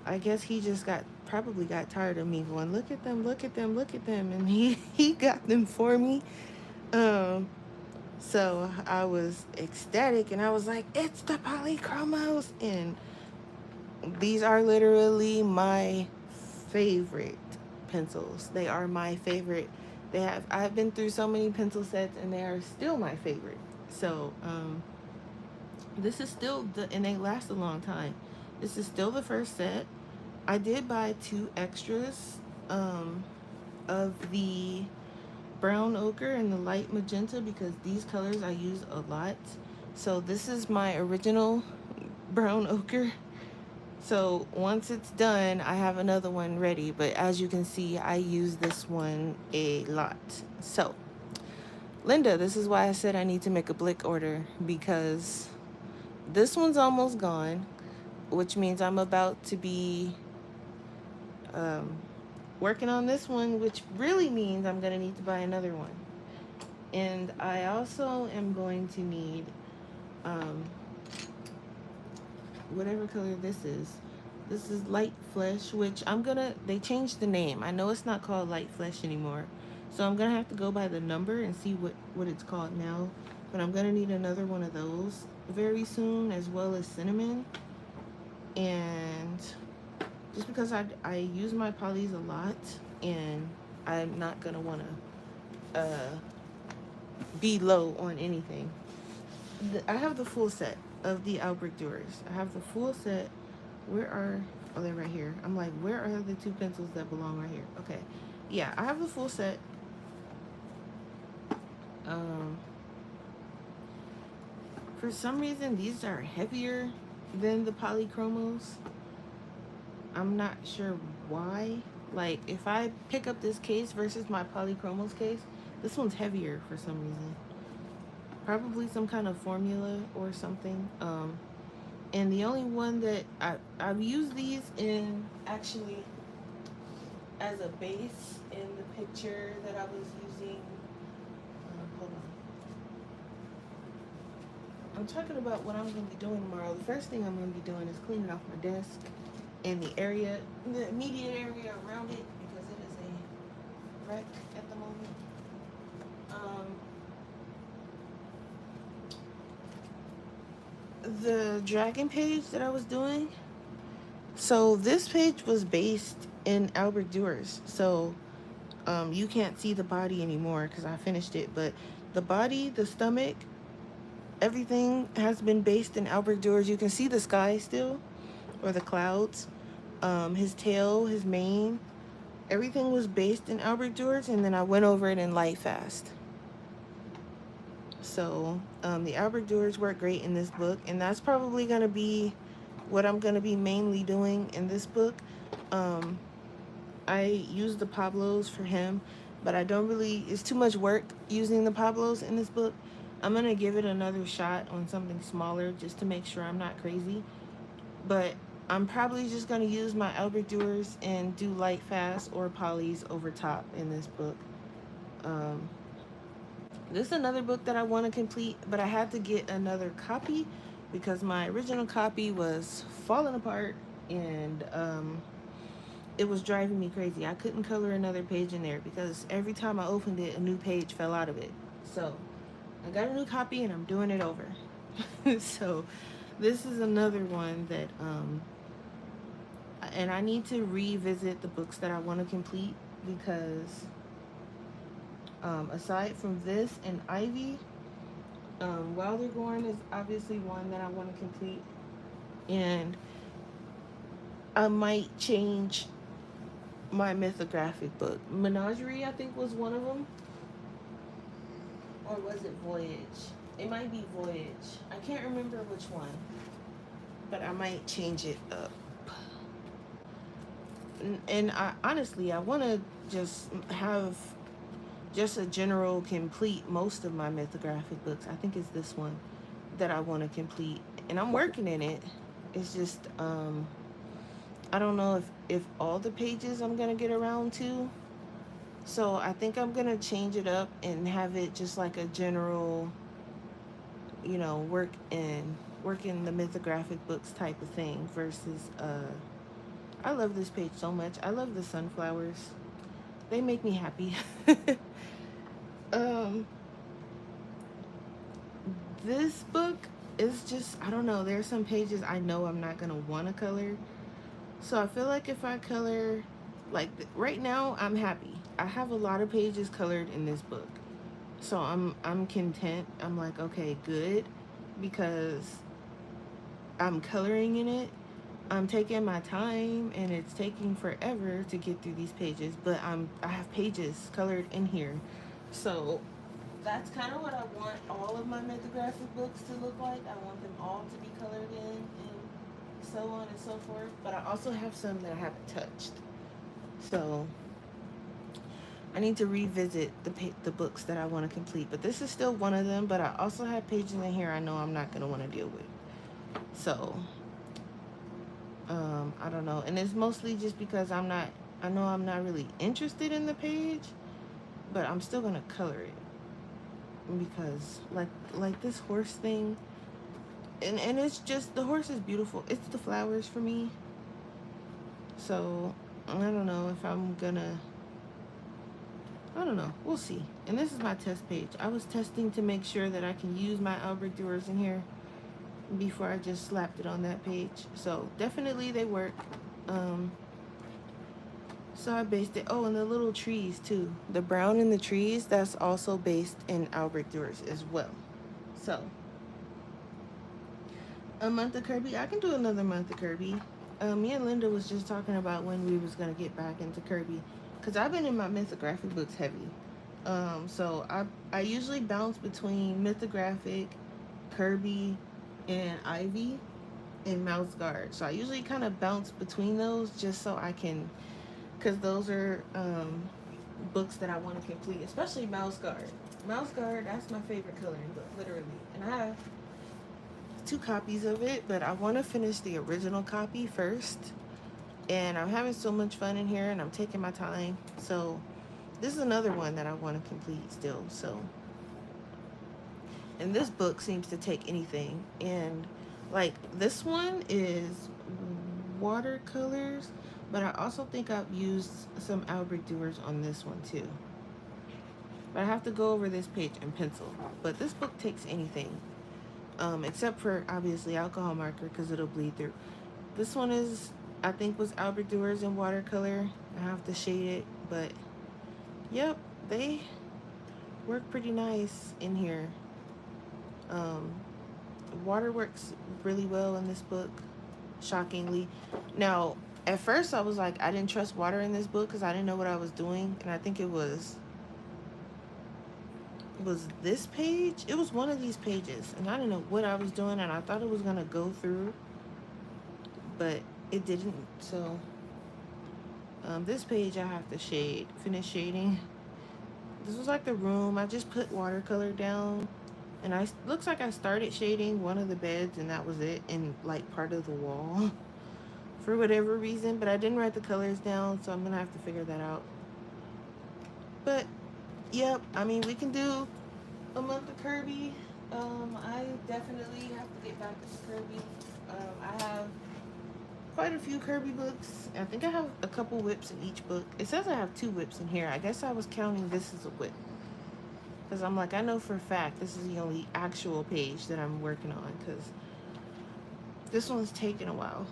I guess he just probably got tired of me going, look at them, look at them, look at them. And he got them for me. Um, so I was ecstatic, and I was like, it's the polychromos. And these are literally my favorite pencils. They are my favorite. I've been through so many pencil sets, and they are still my favorite. So, this is still and they last a long time. This is still the first set. I did buy two extras, um, of the brown ochre and the light magenta, because these colors I use a lot. So this is my original brown ochre. So once it's done, I have another one ready. But as you can see, I use this one a lot. So, Linda, this is why I said I need to make a Blick order, because this one's almost gone, which means I'm about to be um, working on this one, which really means I'm going to need to buy another one. And I also am going to need um, whatever color this is. This is Light Flesh, which they changed the name. I know it's not called Light Flesh anymore. So I'm going to have to go by the number and see what it's called now. But I'm going to need another one of those very soon, as well as Cinnamon. And just because I use my polys a lot, and I'm not going to want to be low on anything. I have the full set of the Albrecht Dewars. I have the full set. Oh, they're right here. I'm like, where are the two pencils that belong right here? Okay. Yeah, I have the full set. For some reason, these are heavier than the polychromos. I'm not sure why. Like, if I pick up this case versus my polychromos case, this one's heavier for some reason. Probably some kind of formula or something. And the only one that I've used these in, actually, as a base in the picture that I was using. Hold on. I'm talking about what I'm going to be doing tomorrow. The first thing I'm going to be doing is cleaning off my desk and the immediate area around it, because it is a wreck at the moment. The dragon page that I was doing. So this page was based in Albrecht Dewars. So you can't see the body anymore because I finished it. But the body, the stomach, everything has been based in Albrecht Dewars. You can see the sky still, or the clouds. His tail, his mane, everything was based in Albrecht Dewars, and then I went over it in light fast. So the Albrecht Dewars work great in this book, and that's probably going to be what I'm going to be mainly doing in this book. I use the Pablos for him, but it's too much work using the Pablos in this book. I'm going to give it another shot on something smaller just to make sure I'm not crazy. But I'm probably just going to use my Albrecht Dewars and do light fast or polys over top in this book. This is another book that I want to complete, but I had to get another copy because my original copy was falling apart, and it was driving me crazy. I couldn't color another page in there because every time I opened it, a new page fell out of it. So I got a new copy, and I'm doing it over. So this is another one that and I need to revisit the books that I want to complete, because aside from this and Ivy, Wildergorn is obviously one that I want to complete, and I might change my mythographic book. Menagerie, I think, was one of them, or was it Voyage? It might be Voyage. I can't remember which one, but I might change it up. And I honestly, I want to just have just a general complete most of my mythographic books. I think it's this one that I want to complete, and I'm working in it. It's just I don't know if all the pages I'm gonna get around to. So I think I'm gonna change it up and have it just like a general, work in the mythographic books type of thing versus I love this page so much. I love the sunflowers. They make me happy. um this book is just, I don't know, there's some pages I know I'm not gonna want to color. So I feel like if I color, like right now, I'm happy. I have a lot of pages colored in this book. So I'm content. I'm like, okay, good, because I'm coloring in it. I'm taking my time and it's taking forever to get through these pages, but I have pages colored in here. So that's kind of what I want all of my mythographic books to look like. I want them all to be colored in and so on and so forth. But I also have some that I haven't touched. So I need to revisit the books that I want to complete. But this is still one of them. But I also have pages in here I know I'm not going to want to deal with. So I don't know. And it's mostly just because I know I'm not really interested in the page, but I'm still going to color it. Because like this horse thing, and it's just, the horse is beautiful. It's the flowers for me. So I don't know if I'm gonna, I don't know. We'll see. And this is my test page. I was testing to make sure that I can use my Albrecht Dürer in here before I just slapped it on that page. So definitely they work. Um, so I based it. Oh, and the little trees too. The brown in the trees, that's also based in Albrecht Dürer as well. So a month of Kirby. I can do another month of Kirby. Me and Linda was just talking about when we was gonna get back into Kirby, cause I've been in my mythographic books heavy. So I usually bounce between mythographic, Kirby, and Ivy, and Mouse Guard. So I usually kind of bounce between those just so I can, cause those are books that I want to complete, especially Mouse Guard. Mouse Guard, that's my favorite coloring book, literally, and I have 2 copies of it, but I want to finish the original copy first. And I'm having so much fun in here and I'm taking my time. So this is another one that I want to complete still. So, and this book seems to take anything. And like this one is watercolors, but I also think I've used some Albrecht Dürer on this one too. But I have to go over this page in pencil. But this book takes anything. Except for obviously alcohol marker because it'll bleed through. This one is, I think, was Albrecht Dürer in watercolor. I have to shade it, but yep, they work pretty nice in here. Um, Water works really well in this book, shockingly. Now, at first I was like, I didn't trust water in this book because I didn't know what I was doing, and I think it was this page. It was one of these pages, and I didn't know what I was doing, and I thought it was gonna go through, but it didn't. So this page I have to finish shading. This was like the room. I just put watercolor down, and looks like I started shading one of the beds, and that was it, and like part of the wall for whatever reason, but I didn't write the colors down, so I'm gonna have to figure that out. But yep, I mean, we can do a month of Kirby. I definitely have to get back to Kirby. I have quite a few Kirby books. I think I have a couple whips in each book. It says I have 2 whips in here. I guess I was counting this as a whip, because I'm like, I know for a fact this is the only actual page that I'm working on, because this one's taking a while.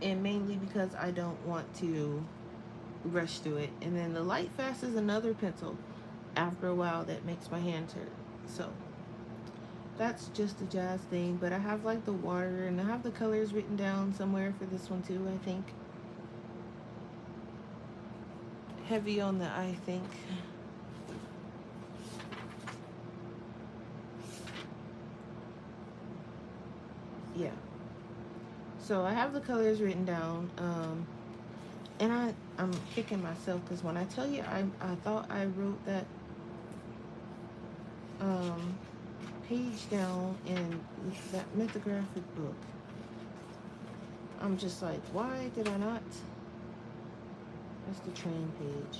And mainly because I don't want to rush through it. And then the light fast is another pencil after a while that makes my hands hurt. So that's just a jazz thing. But I have like the water, and I have the colors written down somewhere for this one too, I think. Heavy on the I think. Yeah. So I have the colors written down. And I'm kicking myself because when I tell you I thought I wrote that page down in that mythographic book. I'm just like, why did I not? That's the train page.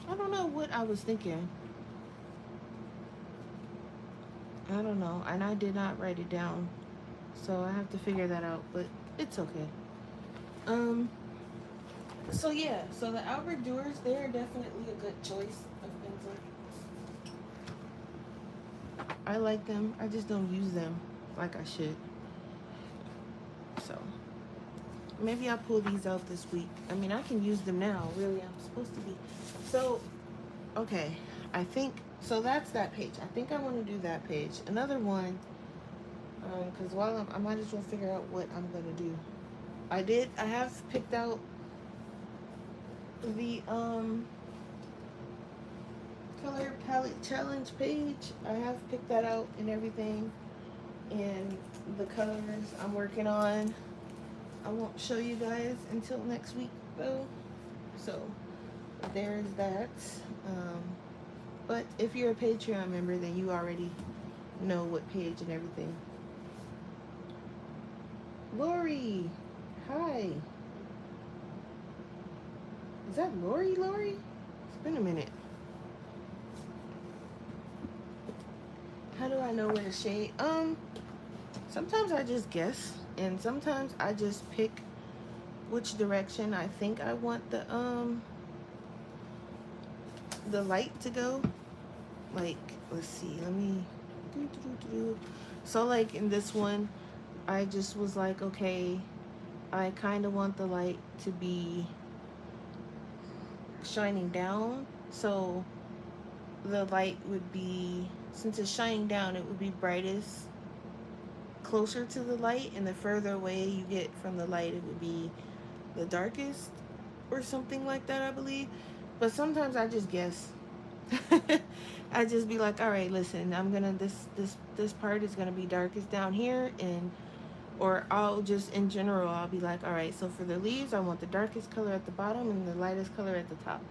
I don't know what I was thinking. I don't know. And I did not write it down. So I have to figure that out. But it's okay. Um, so yeah. So the Albert Doors, they're definitely a good choice of pencil. I like them. I just don't use them like I should. So maybe I'll pull these out this week. I mean, I can use them now. Really, I'm supposed to be. So, okay. I think, so that's that page. I think I want to do that page. Another one, because while I might as well figure out what I'm going to do. I have picked out the color palette challenge page. I have picked that out and everything. And the colors I'm working on, I won't show you guys until next week though. So there's that. Um, but if you're a Patreon member, then you already know what page and everything. Lori, hi. Is that Lori? Lori? It's been a minute. How do I know where to shade? Sometimes I just guess, and sometimes I just pick which direction I think I want the light to go. Like, let's see, let me so like in this one, I just was like, okay, I kind of want the light to be shining down, so the light would be, since it's shining down, it would be brightest closer to the light, and the further away you get from the light, it would be the darkest or something like that, I believe. But sometimes I just guess. I just be like, all right, listen, I'm gonna this part is gonna be darkest down here, and or I'll just in general I'll be like, all right, so for the leaves I want the darkest color at the bottom and the lightest color at the top.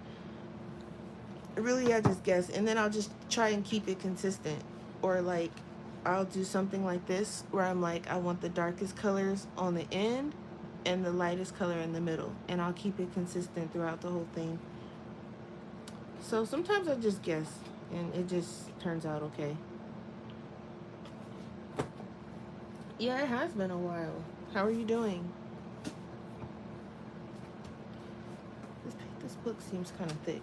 Really, I just guess, and then I'll just try and keep it consistent. Or like I'll do something like this where I'm like, I want the darkest colors on the end and the lightest color in the middle, and I'll keep it consistent throughout the whole thing. So sometimes I just guess and it just turns out okay. Yeah, it has been a while. How are you doing? This book seems kind of thick.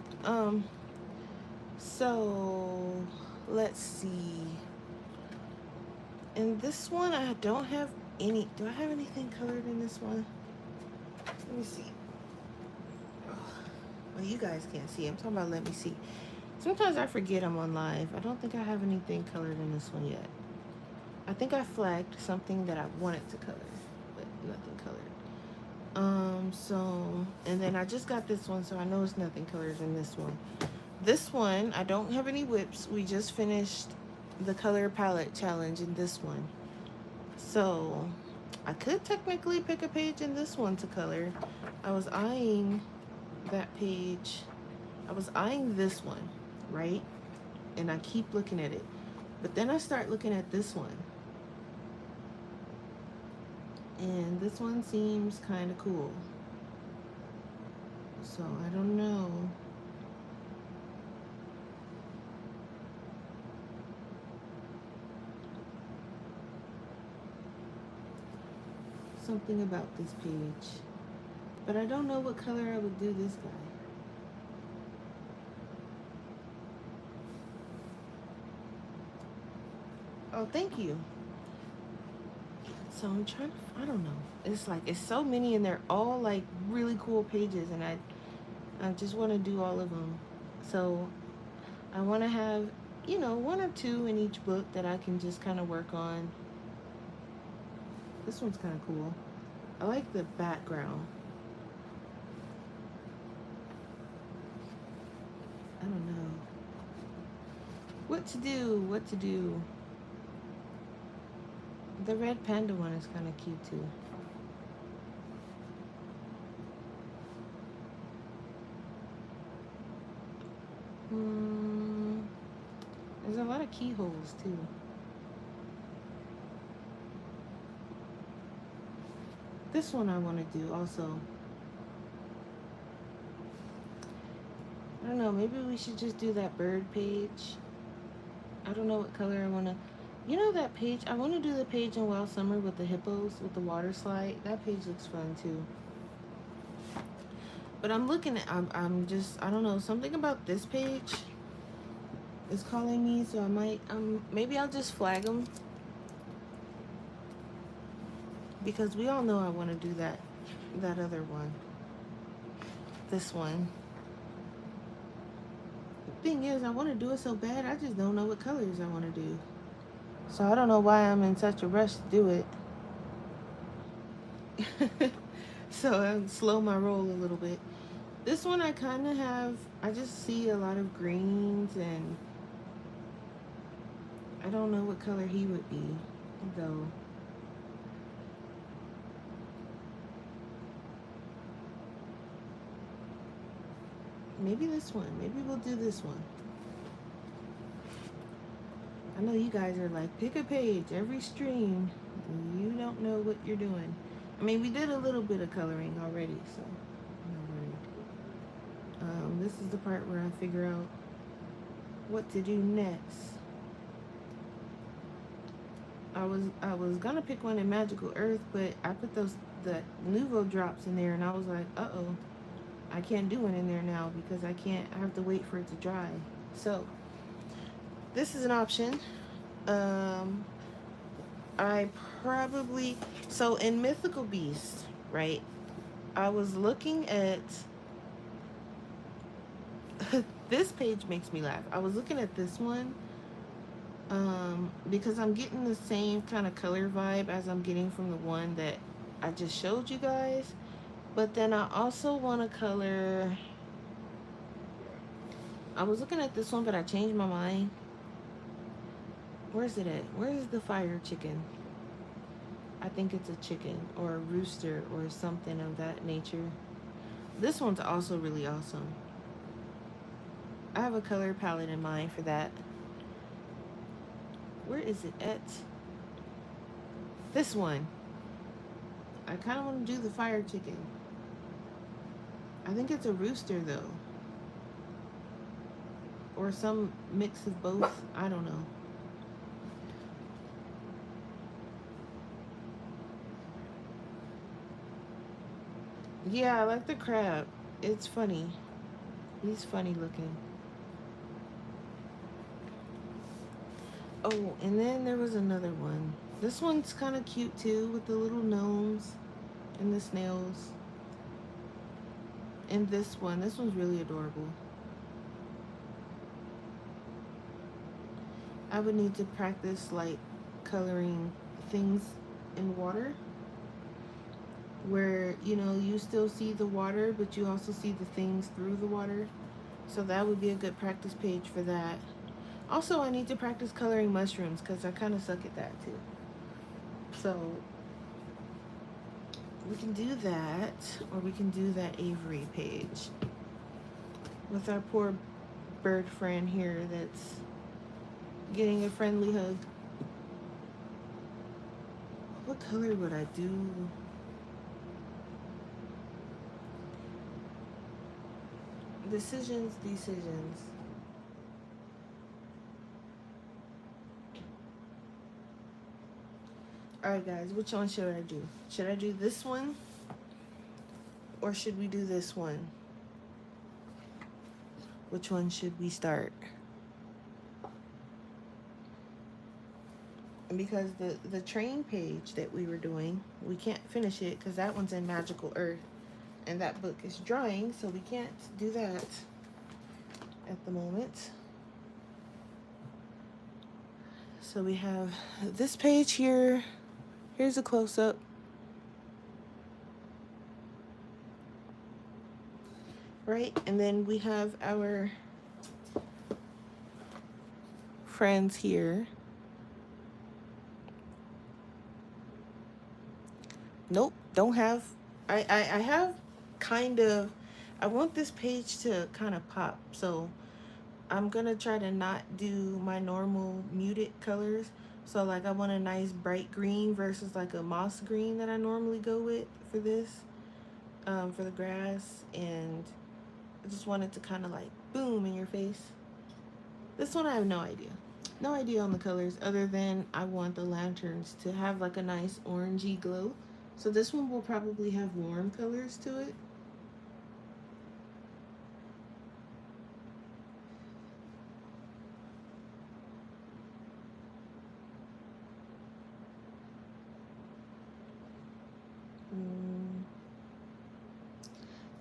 So let's see. In this one, I don't have any. Do I have anything colored in this one? Let me see. Well, you guys can't see. I'm talking about let me see. Sometimes I forget I'm on live. I don't think I have anything colored in this one yet. I think I flagged something that I wanted to color, but nothing colored. So, and then I just got this one, so I know it's nothing colored in this one. This one, I don't have any whips. We just finished the color palette challenge in this one. So, I could technically pick a page in this one to color. I was eyeing that page. I was eyeing this one, right? And I keep looking at it. But then I start looking at this one. And this one seems kind of cool. So, I don't know. Something about this page. But I don't know what color I would do this guy. Oh, thank you. So I'm trying to, I don't know. It's like, it's so many and they're all like really cool pages, and I just want to do all of them. So I want to have, you know, one or two in each book that I can just kind of work on. This one's kind of cool. I like the background. I don't know. What to do? What to do? The red panda one is kind of cute too. There's a lot of keyholes too. This one I want to do also. I don't know, maybe we should just do that bird page. I don't know what color I want to. You know that page? I want to do the page in Wild Summer with the hippos, with the water slide. That page looks fun too. But I'm looking at, I'm just, I don't know, something about this page is calling me, so I might, maybe I'll just flag them. Because we all know I want to do that other one. This one. The thing is, I want to do it so bad, I just don't know what colors I want to do. So I don't know why I'm in such a rush to do it. So I'll slow my roll a little bit. This one I kind of have, I just see a lot of greens, and I don't know what color he would be, though. Maybe this one. Maybe we'll do this one. I know you guys are like, pick a page every stream. You don't know what you're doing. I mean, we did a little bit of coloring already, so no worries. This is the part where I figure out what to do next. I was gonna pick one in Magical Earth, but I put the Nouveau drops in there, and I was like, uh-oh, I can't do it in there now because I have to wait for it to dry. So this is an option. I probably, so in Mythical Beasts, right, I was looking at this page makes me laugh. I was looking at this one because I'm getting the same kind of color vibe as I'm getting from the one that I just showed you guys. But then I also want to color, I was looking at this one, but I changed my mind. Where's it at? Where is the fire chicken? I think it's a chicken or a rooster or something of that nature. This one's also really awesome. I have a color palette in mind for that. Where is it at? This one. I kind of want to do the fire chicken. I think it's a rooster though. Or some mix of both. I don't know. Yeah, I like the crab. It's funny. He's funny looking. Oh, and then there was another one. This one's kind of cute too, with the little gnomes and the snails. And this one's really adorable. I would need to practice like coloring things in water where, you know, you still see the water, but you also see the things through the water. So that would be a good practice page for that. Also, I need to practice coloring mushrooms because I kind of suck at that too. So we can do that, or we can do that Avery page with our poor bird friend here that's getting a friendly hug. What color would I do? Decisions. Alright guys, which one should I do? Should I do this one? Or should we do this one? Which one should we start? Because the train page that we were doing, we can't finish it because that one's in Magical Earth. And that book is drying, so we can't do that at the moment. So we have this page here. Here's a close-up. Right, and then we have our friends here. Nope, don't have. I have kind of, I want this page to kind of pop, so I'm gonna try to not do my normal muted colors. So like I want a nice bright green versus like a moss green that I normally go with for this, for the grass. And I just want it to kind of like boom in your face. This one I have no idea. No idea on the colors other than I want the lanterns to have like a nice orangey glow. So this one will probably have warm colors to it. Mm,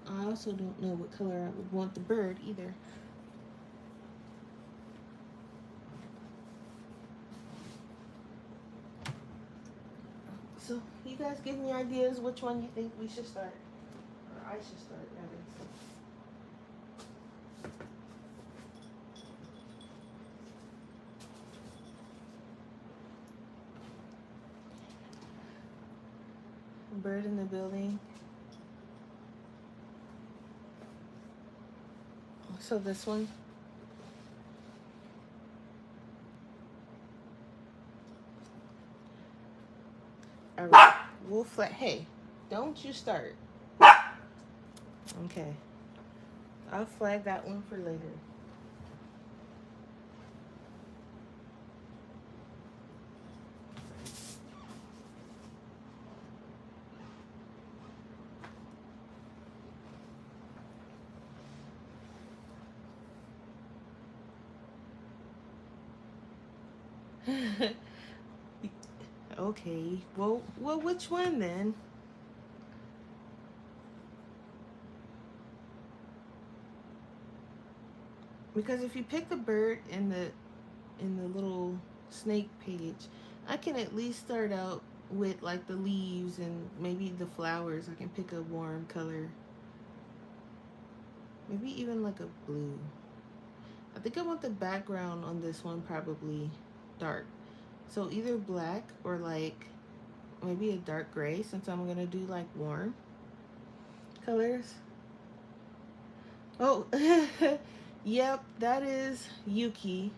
I also don't know what color I would want the bird either. So you guys give me ideas which one you think we should start. Or I should start rather. Bird in the building. So this one. Alright. We'll flat. Hey, don't you start. Okay. I'll flag that one for later. Okay. Well, which one then? Because if you pick the bird in the little snake page, I can at least start out with like the leaves and maybe the flowers. I can pick a warm color. Maybe even like a blue. I think I want the background on this one probably dark. So either black or like maybe a dark gray, since I'm gonna do like warm colors. Oh, yep, that is Yuki.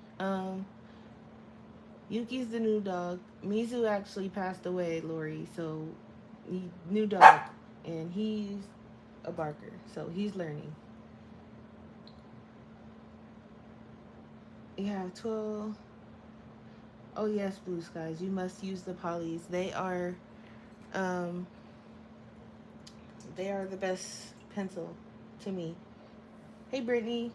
Yuki's the new dog. Mizu actually passed away, Lori. So, new dog, and he's a barker. So he's learning. You have 12. Oh yes, blue skies. You must use the polys. Um, they are the best pencil to me. Hey, Brittany.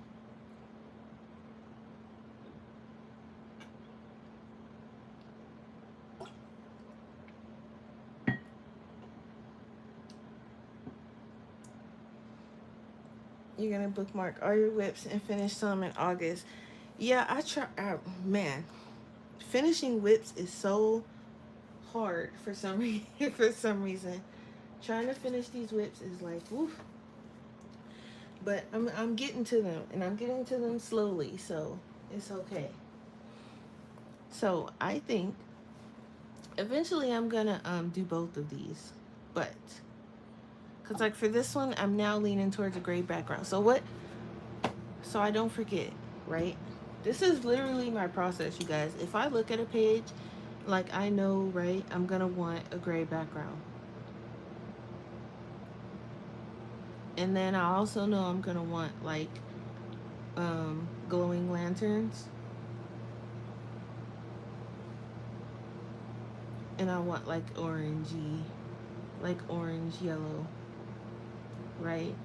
You're gonna bookmark all your whips and finish some in August. Yeah, I try. Man, finishing whips is so hard for some for some reason. Trying to finish these whips is like, woof. But I'm getting to them, and I'm getting to them slowly, so it's okay. So I think eventually I'm gonna do both of these, but because like for this one, I'm now leaning towards a gray background. So what? So I don't forget, right? This is literally my process, you guys. If I look at a page, like I know, right, I'm gonna want a gray background. And then I also know I'm gonna want like glowing lanterns. And I want like orangey, like orange yellow, right?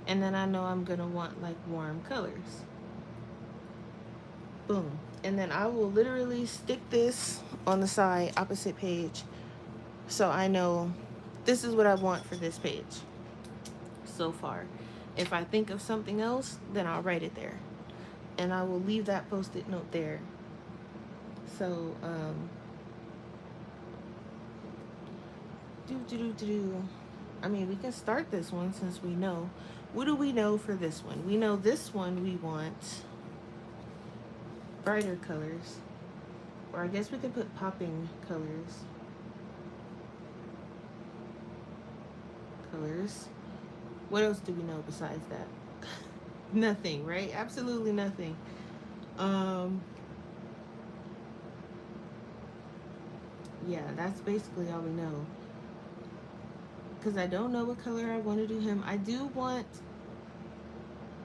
And then I know I'm gonna want like warm colors. Boom. And then I will literally stick this on the side, opposite page, so I know this is what I want for this page so far. If I think of something else, then I'll write it there. And I will leave that post-it note there. So, I mean, we can start this one since we know. What do we know for this one? We know this one we want brighter colors. Or I guess we could put popping colors. What else do we know besides that? Nothing, right? Absolutely nothing. Yeah, that's basically all we know. Because I don't know what color I want to do him. I do want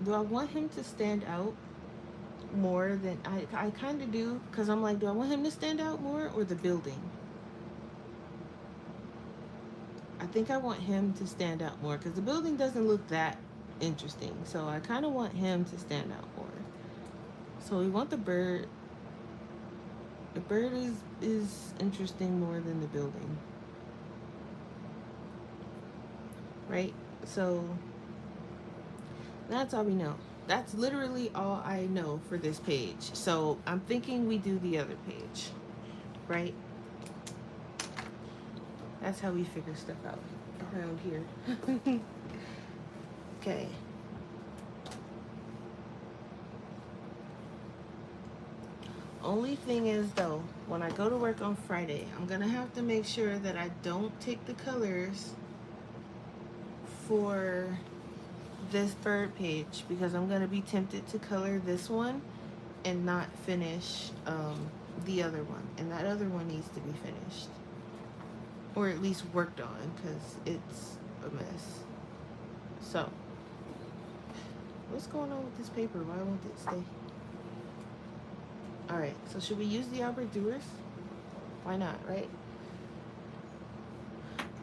Do I want him to stand out more than I kind of do? Because I'm like, do I want him to stand out more or the building? I think I want him to stand out more because the building doesn't look that interesting. So I kind of want him to stand out more. So we want the bird. The bird is interesting more than the building, right? So that's all we know. That's literally all I know for this page. So I'm thinking we do the other page, right? That's how we figure stuff out around here. Okay. Only thing is though, when I go to work on Friday, I'm gonna have to make sure that I don't take the colors for this third page because I'm gonna be tempted to color this one and not finish the other one, and that other one needs to be finished or at least worked on because it's a mess. So what's going on with this paper? Why won't it stay? All right, so should we use the Albert Doers? Why not, right?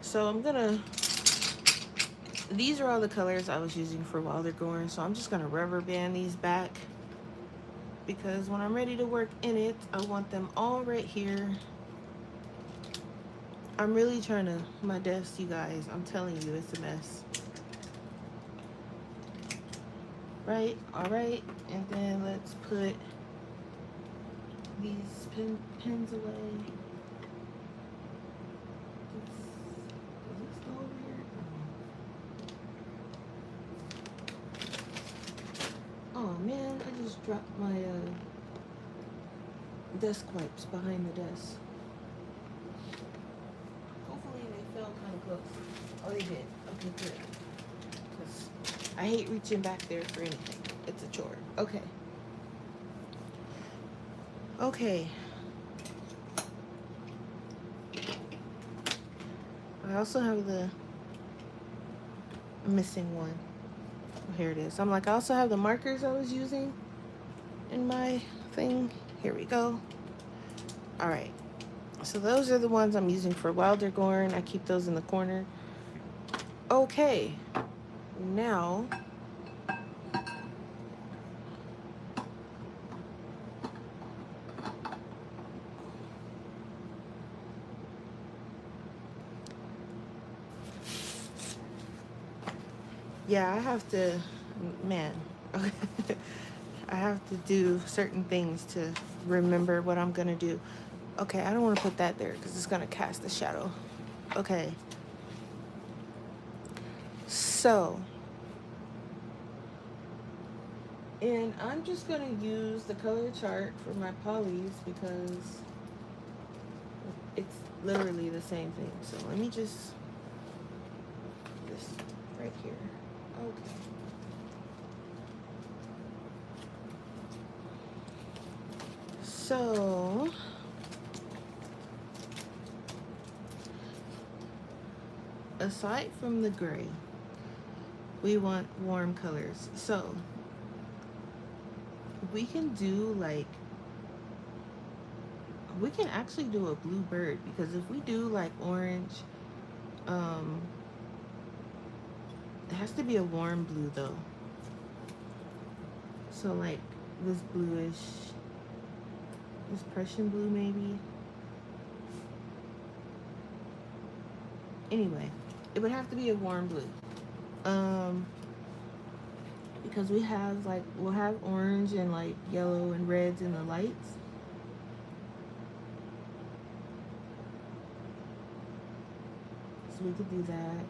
So I'm gonna, these are all the colors I was using for Wilder Gorn, so I'm just gonna rubber band these back because when I'm ready to work in it, I want them all right here. I'm really trying to, my desk, you guys, I'm telling you, it's a mess. Right, all right, and then let's put these pens away. Does this go over here? Oh man, I just dropped my desk wipes behind the desk. Hopefully they fell kind of close. Oh, they did. Okay, good. Because I hate reaching back there for anything. It's a chore. Okay. Okay. I also have the missing one. Oh, here it is. I'm like, I also have the markers I was using in my thing. Here we go. All right. So those are the ones I'm using for Wilder Gorn. I keep those in the corner. Okay. Now, yeah, I have to, man, I have to do certain things to remember what I'm gonna do. Okay, I don't want to put that there because it's gonna cast a shadow. Okay. So, and I'm just gonna use the color chart for my polys because it's literally the same thing. So let me just this right here. Okay. So aside from the gray, we want warm colors. So we can do like, we can actually do a blue bird because if we do like orange, it has to be a warm blue though. So like this bluish, this Prussian blue maybe. Anyway, it would have to be a warm blue. Because we have like, we'll have orange and like yellow and reds in the lights. So we could do that.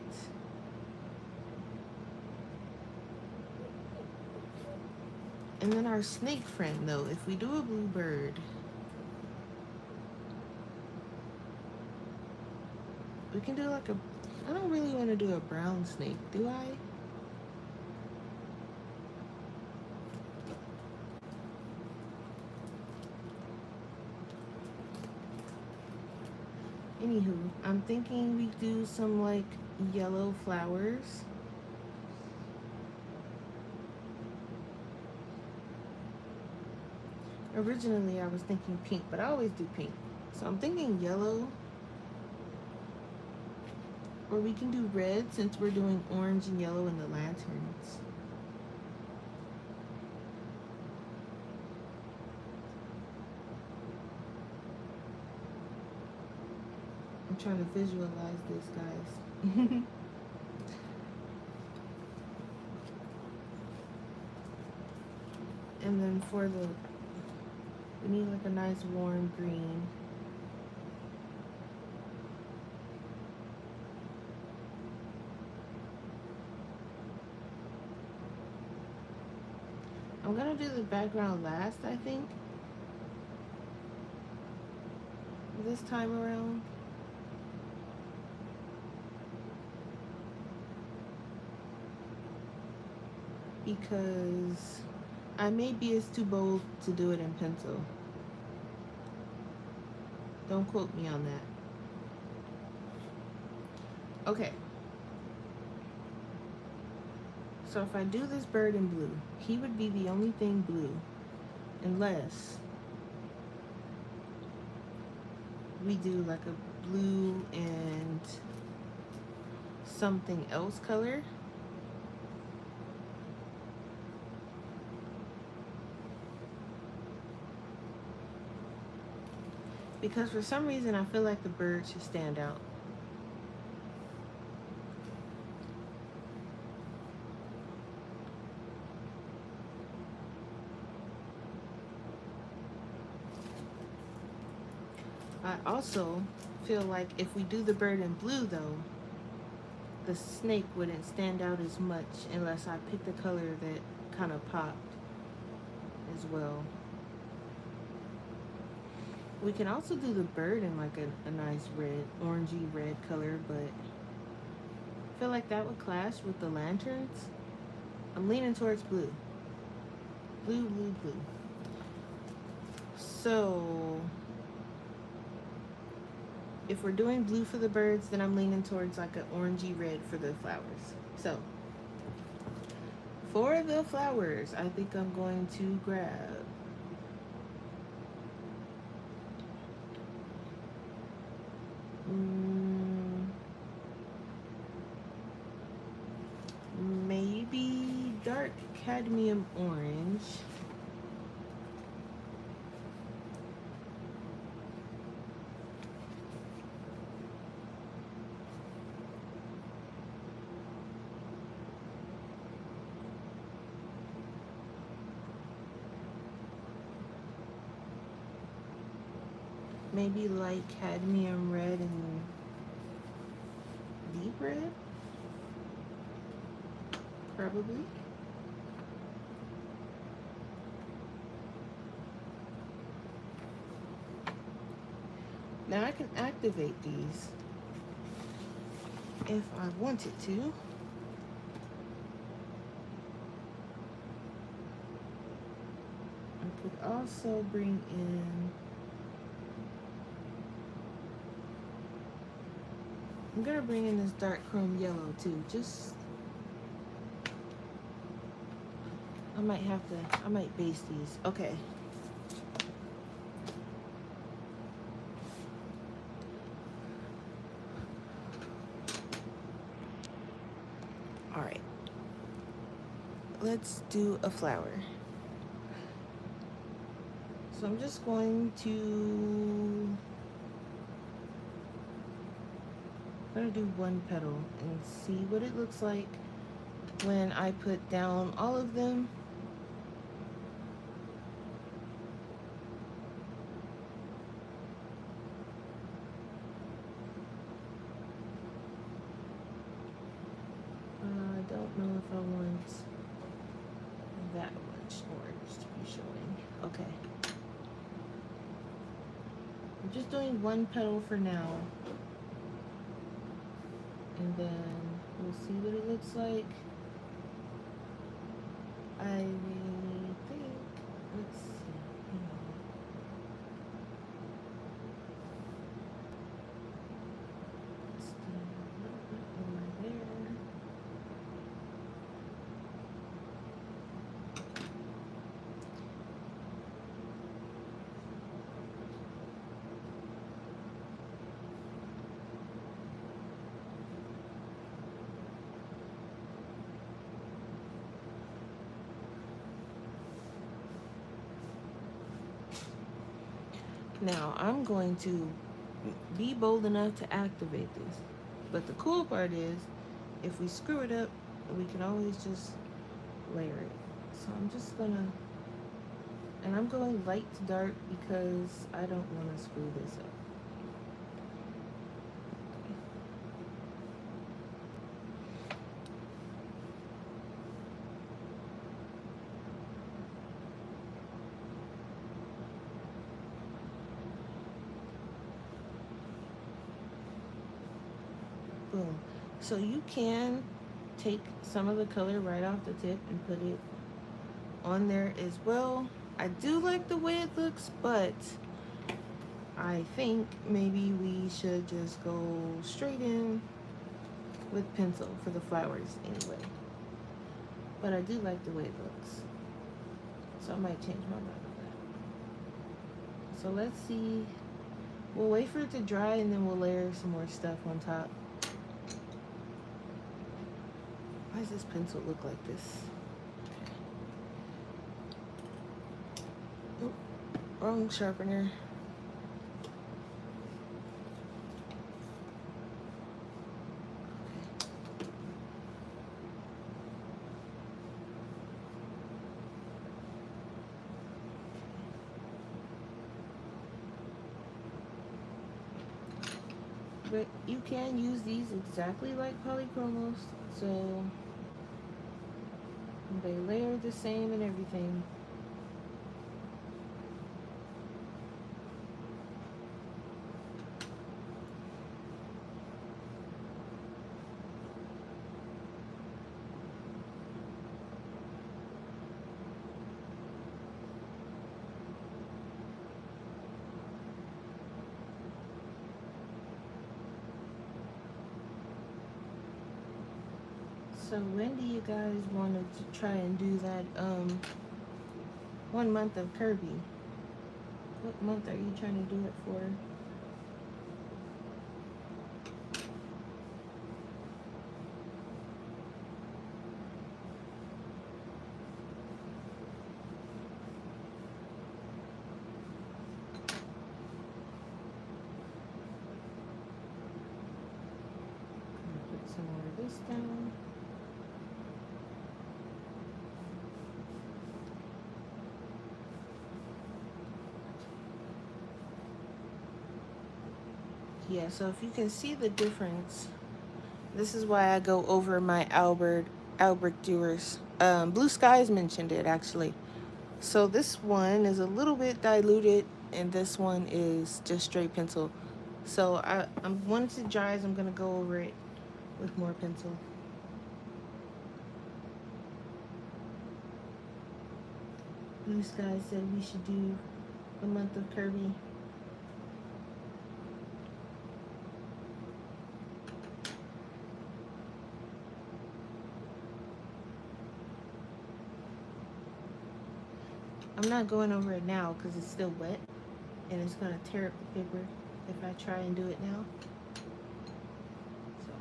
And then our snake friend though, if we do a blue bird, we can do like a, I don't really want to do a brown snake, do I? Anywho, I'm thinking we do some like yellow flowers. Originally, I was thinking pink, but I always do pink. So I'm thinking yellow. Or we can do red since we're doing orange and yellow in the lanterns. I'm trying to visualize this, guys. And then for the, we need like a nice warm green. I'm gonna do the background last, I think, this time around. Because I may be as too bold to do it in pencil. Don't quote me on that. Okay. So if I do this bird in blue, he would be the only thing blue, unless we do like a blue and something else color. Because for some reason I feel like the bird should stand out. I also feel like if we do the bird in blue though, the snake wouldn't stand out as much unless I picked a color that kind of popped as well. We can also do the bird in like a nice red, orangey red color, but I feel like that would clash with the lanterns. I'm leaning towards blue. Blue, blue, blue. So if we're doing blue for the birds, then I'm leaning towards like an orangey red for the flowers. So for the flowers, I think I'm going to grab maybe dark cadmium orange. Maybe light cadmium red and deep red, probably. Now I can activate these if I wanted to. I could also bring in, I'm gonna bring in this dark chrome yellow too. Just, I might base these. Okay. All right. Let's do a flower. So I'm just going to, I'm gonna do one petal and see what it looks like when I put down all of them. I don't know if I want that much orange to be showing. Okay. I'm just doing one petal for now. And then we'll see what it looks like. I think, let's see. Let's do a little bit more there. Now I'm going to be bold enough to activate this. But the cool part is, if we screw it up, we can always just layer it. So I'm just gonna, and I'm going light to dark because I don't want to screw this up. Boom. So you can take some of the color right off the tip and put it on there as well. I do like the way it looks, but I think maybe we should just go straight in with pencil for the flowers anyway. But I do like the way it looks, so I might change my mind on that. So let's see. We'll wait for it to dry and then we'll layer some more stuff on top. Why does this pencil look like this? Okay. Oh, wrong sharpener. But you can use these exactly like polychromos, so they layer the same and everything. So when do you guys want to try and do that 1 month of Kirby? What month are you trying to do it for? Put some more of this down. Yeah, so if you can see the difference, this is why I go over my Albert Dewars. Blue Skies mentioned it actually. So this one is a little bit diluted, and this one is just straight pencil. So once it dries, I'm gonna go over it with more pencil. Blue Sky said we should do the month of Kirby. I'm not going over it now because it's still wet and it's gonna tear up the paper if I try and do it now. So.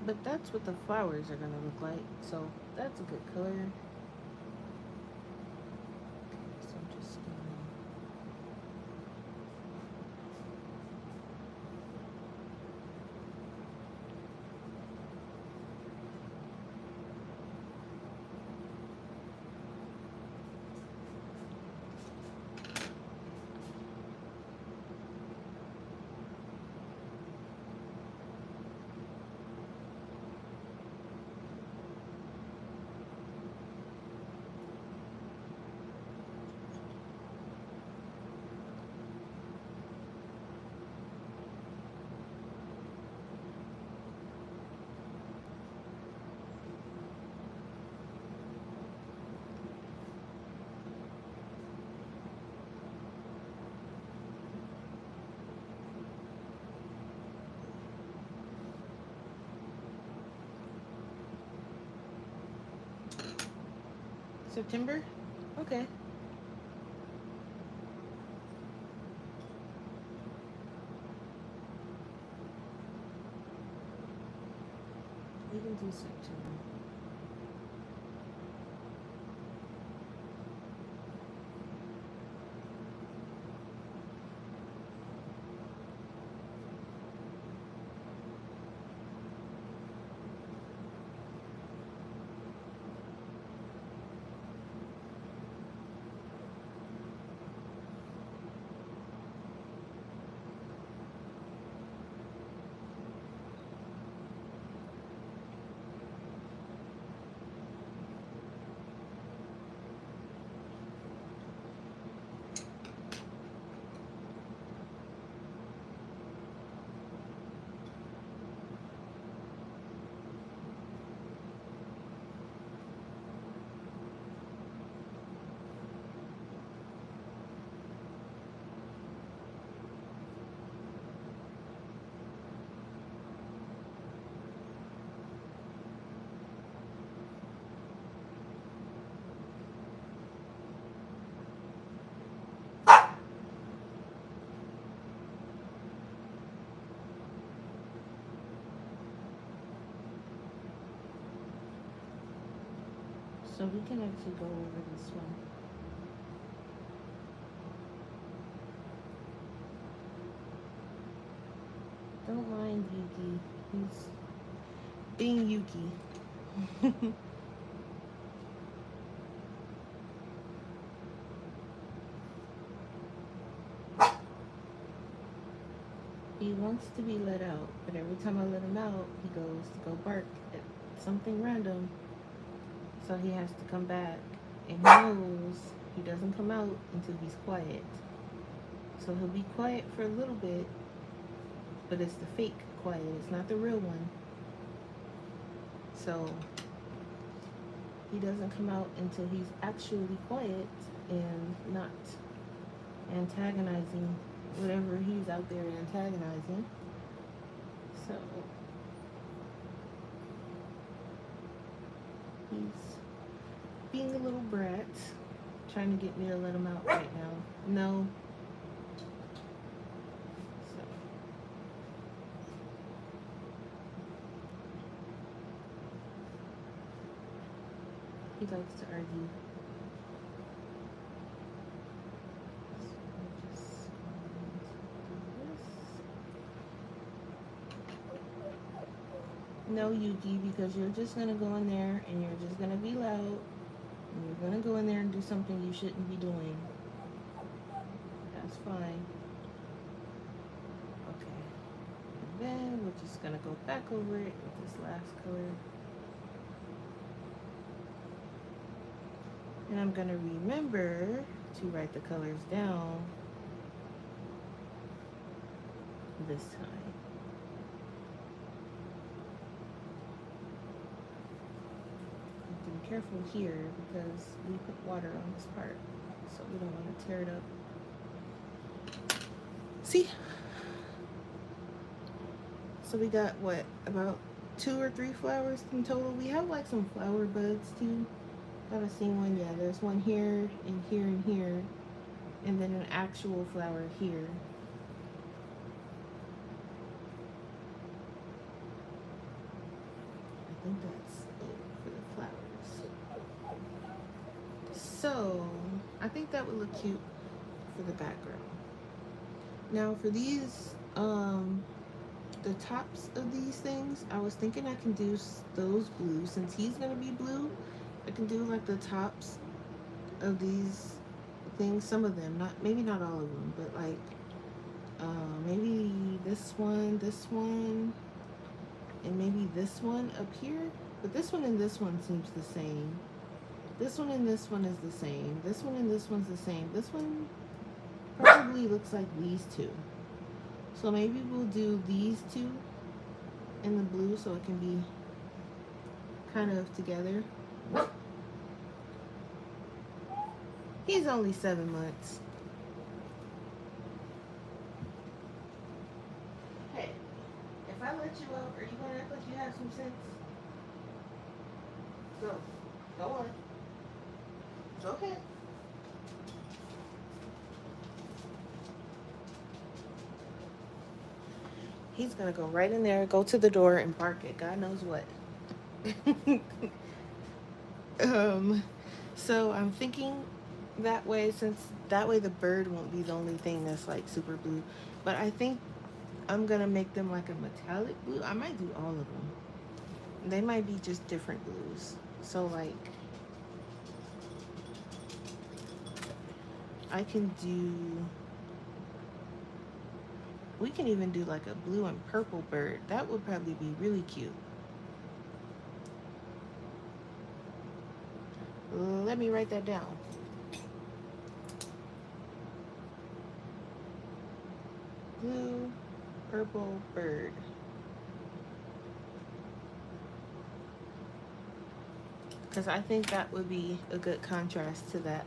But that's what the flowers are gonna look like. So that's a good color. So I'm just gonna September? Okay. We can do September. So we can actually go over this one. Don't mind Yuki. He's being Yuki. He wants to be let out, but every time I let him out, he goes to go bark at something random. So he has to come back. And he knows he doesn't come out until he's quiet. So he'll be quiet for a little bit, but it's the fake quiet. It's not the real one. So he doesn't come out until he's actually quiet and not antagonizing whatever he's out there antagonizing. So he's being a little brat, trying to get me to let him out right now. No. So he likes to argue. No, Yuki, because you're just going to go in there and you're just going to be loud. And you're going to go in there and do something you shouldn't be doing. That's fine. Okay. And then we're just going to go back over it with this last color. And I'm going to remember to write the colors down this time. Be careful here because we put water on this part, so we don't want to tear it up. See? So we got what, about 2 or 3 flowers in total? We have like some flower buds too. Got a seen one, yeah. There's one here and here and here, and then an actual flower here. I think that's it for the flowers. So I think that would look cute for the background. Now for these, the tops of these things, I was thinking I can do those blue. Since he's gonna be blue, I can do like the tops of these things, some of them, maybe not all of them, but like maybe this one, and maybe this one up here. But this one and this one seems the same. This one and this one is the same. This one and this one's the same. This one probably looks like these two. So maybe we'll do these two in the blue so it can be kind of together. He's only 7 months. Hey, if I let you out, are you gonna act like you have some sense? Go on. It's okay. He's gonna go right in there, go to the door and bark at God knows what. So I'm thinking that way, since that way the bird won't be the only thing that's like super blue. But I think I'm gonna make them like a metallic blue. I might do all of them. They might be just different blues. So like I can do, we can even do like a blue and purple bird. That would probably be really cute. Let me write that down. Blue, purple bird. Because I think that would be a good contrast to that.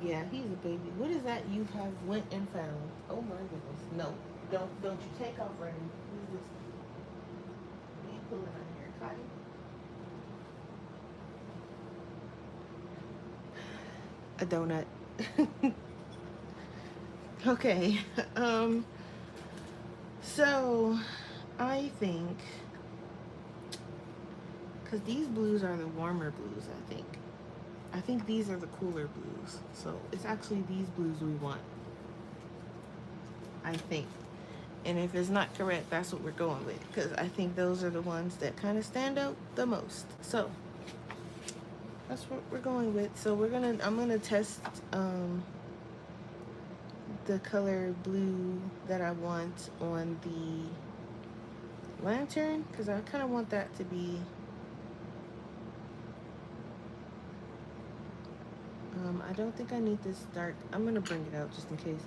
Yeah, he's a baby. What is that you have went and found? Oh my goodness. No, don't you take off running. Who's this? What are you pulling on here, Cotty? A donut. Okay. So I think, because these blues are the warmer blues, I think. I think these are the cooler blues. So it's actually these blues we want, I think. And if it's not correct, that's what we're going with, because I think those are the ones that kind of stand out the most. So that's what we're going with. So I'm gonna test the color blue that I want on the lantern, because I kind of want that to be I don't think I need this dark. I'm gonna bring it out just in case.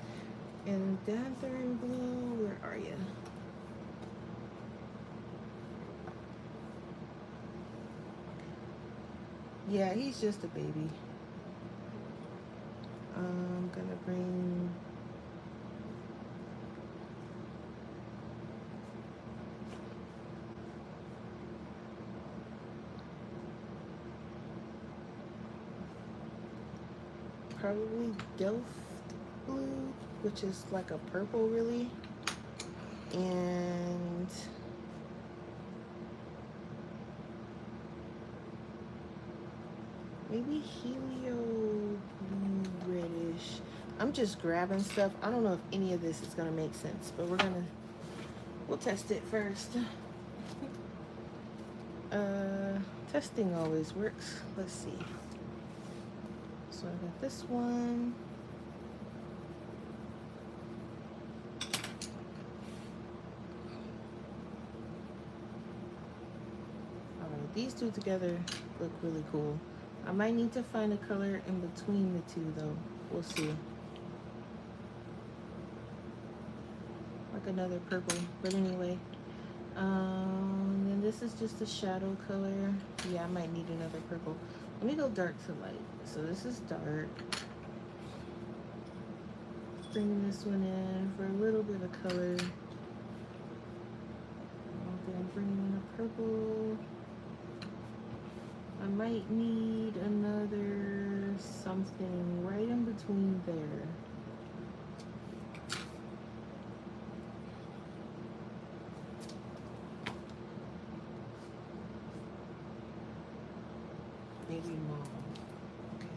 And lantern blue, where are you? Yeah, he's just a baby. I'm gonna bring probably Delft blue, which is like a purple really, and maybe helio blue reddish. I'm just grabbing stuff. I don't know if any of this is gonna make sense, but we'll test it first. Testing always works. Let's see. So I got this one. All right, these two together look really cool. I might need to find a color in between the two though. We'll see. Like another purple, but anyway. And this is just a shadow color. Yeah, I might need another purple. Let me go dark to light. So this is dark. Bring this one in for a little bit of color. And then bring in a purple. I might need another something right in between there. Maybe mauve. Okay.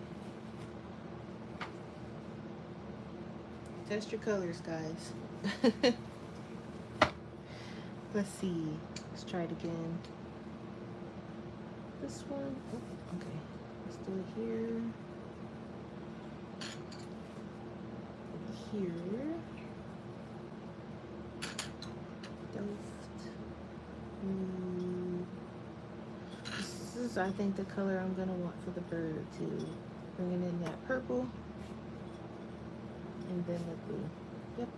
Test your colors, guys. Let's see. Let's try it again. This one. Oh, okay. Let's do it here. Here. Delft. This is, I think, the color I'm gonna want for the bird too. Bringing in that purple. And then the blue. Yep.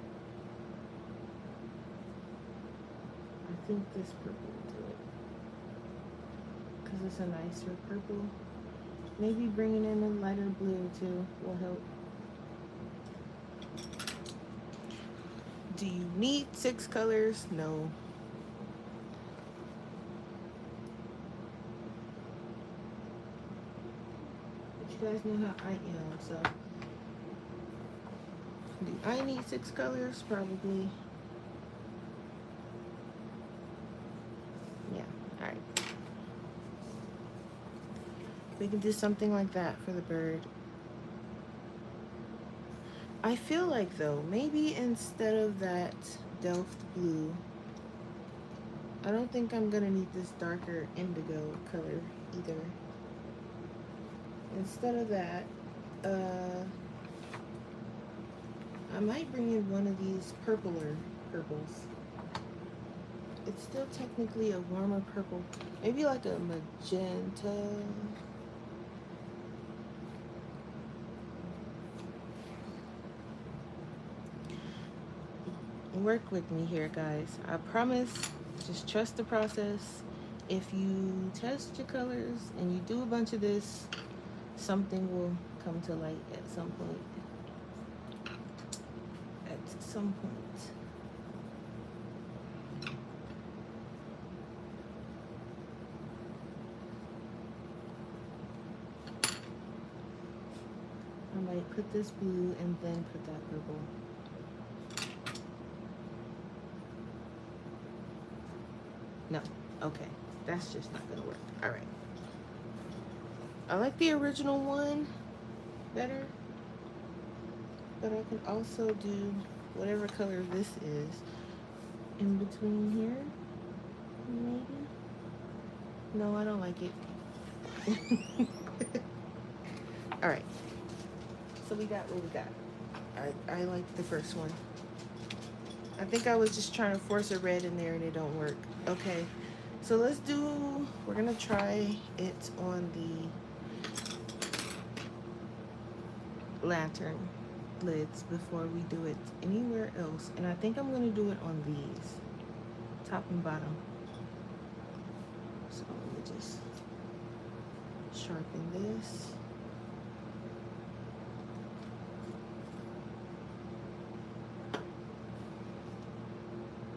I think this purple will do it. Because it's a nicer purple. Maybe bringing in a lighter blue too will help. Do you need 6 colors? No. But you guys know how I am, so. Do I need 6 colors? Probably. Yeah, alright. We can do something like that for the bird. I feel like though, maybe instead of that Delft blue, I don't think I'm gonna need this darker indigo color either. Instead of that, I might bring in one of these purples. It's still technically a warmer purple. Maybe like a magenta. Work with me here, guys. I promise, just trust the process. If you test your colors and you do a bunch of this, something will come to light at some point. At some point. I might put this blue and then put that purple. No. Okay. That's just not gonna work. All right. I like the original one better, but I can also do whatever color this is in between here, maybe. No, I don't like it. All right. So we got what we got. I like the first one. I think I was just trying to force a red in there and it don't work. Okay. So we're gonna try it on the lantern lids before we do it anywhere else. And I think I'm gonna do it on these, top and bottom. So let me just sharpen this.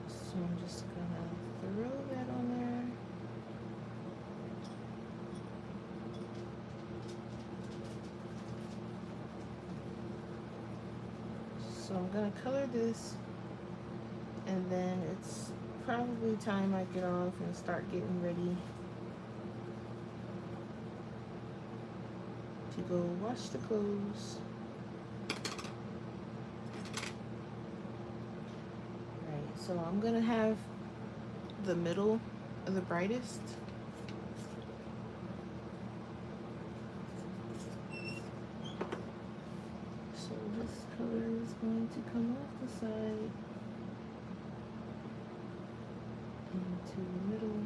So I'm just gonna throw that on there. So I'm gonna color this, and then it's probably time I get off and start getting ready to go wash the clothes. Right, so I'm gonna have the middle of the brightest. So this color is going to come off the side into the middle.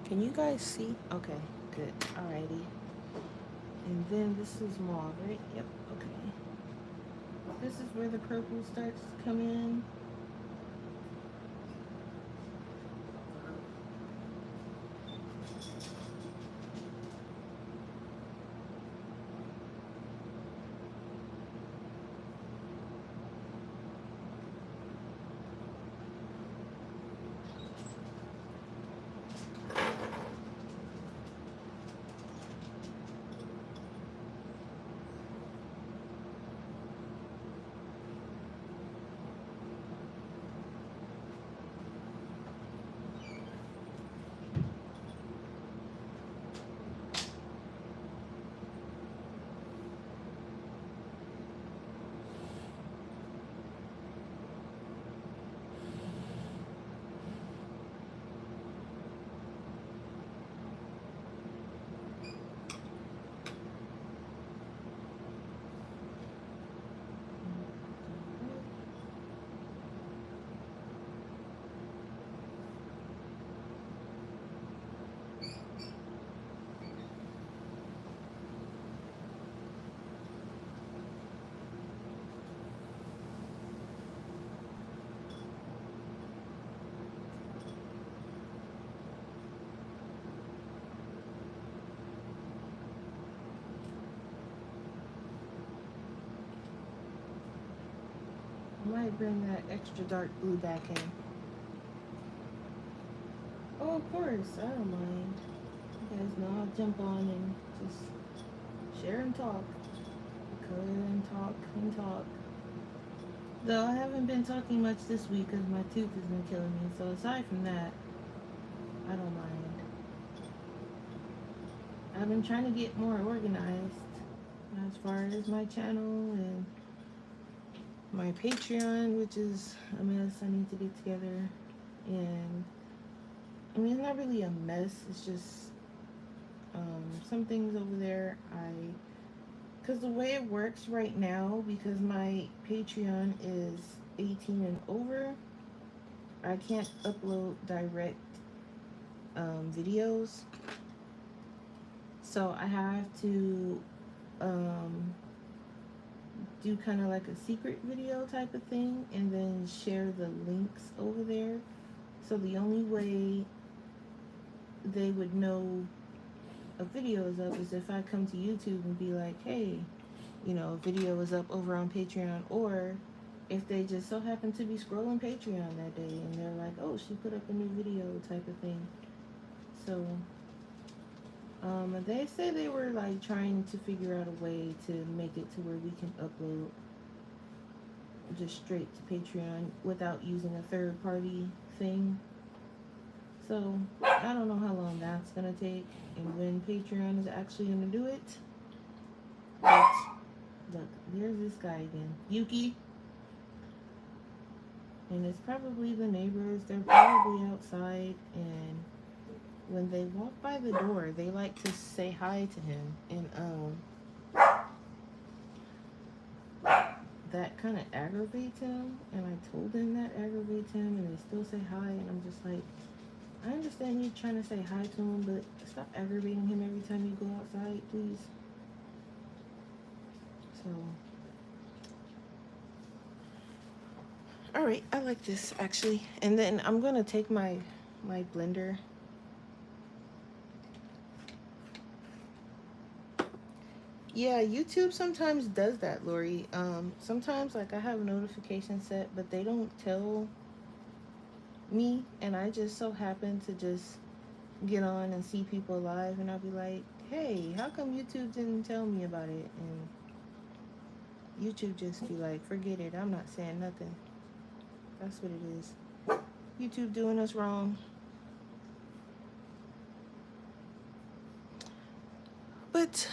Can you guys see? Okay, good. Alrighty. And then this is mauve, right? Yep, okay. This is where the purple starts to come in. I might bring that extra dark blue back in. Oh, of course, I don't mind. You guys know I'll jump on and just share and talk. Color and talk and talk. Though I haven't been talking much this week because my tooth has been killing me. So aside from that, I don't mind. I've been trying to get more organized as far as my channel and my Patreon, which is a mess I need to get together. And I mean, it's not really a mess. It's just some things over there because the way it works right now, because my Patreon is 18 and over, I can't upload direct videos. So I have to do kind of like a secret video type of thing and then share the links over there. So the only way they would know a video is up is if I come to YouTube and be like, hey, you know, a video is up over on Patreon, or if they just so happen to be scrolling Patreon that day and they're like, oh, she put up a new video type of thing. So they say they were like trying to figure out a way to make it to where we can upload just straight to Patreon without using a third party thing. So I don't know how long that's gonna take and when Patreon is actually gonna do it. But look, there's this guy again, Yuki. And it's probably the neighbors. They're probably outside, and when they walk by the door, they like to say hi to him. And that kind of aggravates him. And I told him that aggravates him, and they still say hi. And I'm just like, I understand you trying to say hi to him, but stop aggravating him every time you go outside, please. So, all right, I like this actually. And then I'm gonna take my blender. Yeah, YouTube sometimes does that, Lori. Sometimes like I have a notification set, but they don't tell me, and I just so happen to just get on and see people live, and I'll be like, hey, how come YouTube didn't tell me about it? And YouTube just be like, forget it, I'm not saying nothing. That's what it is. YouTube doing us wrong. But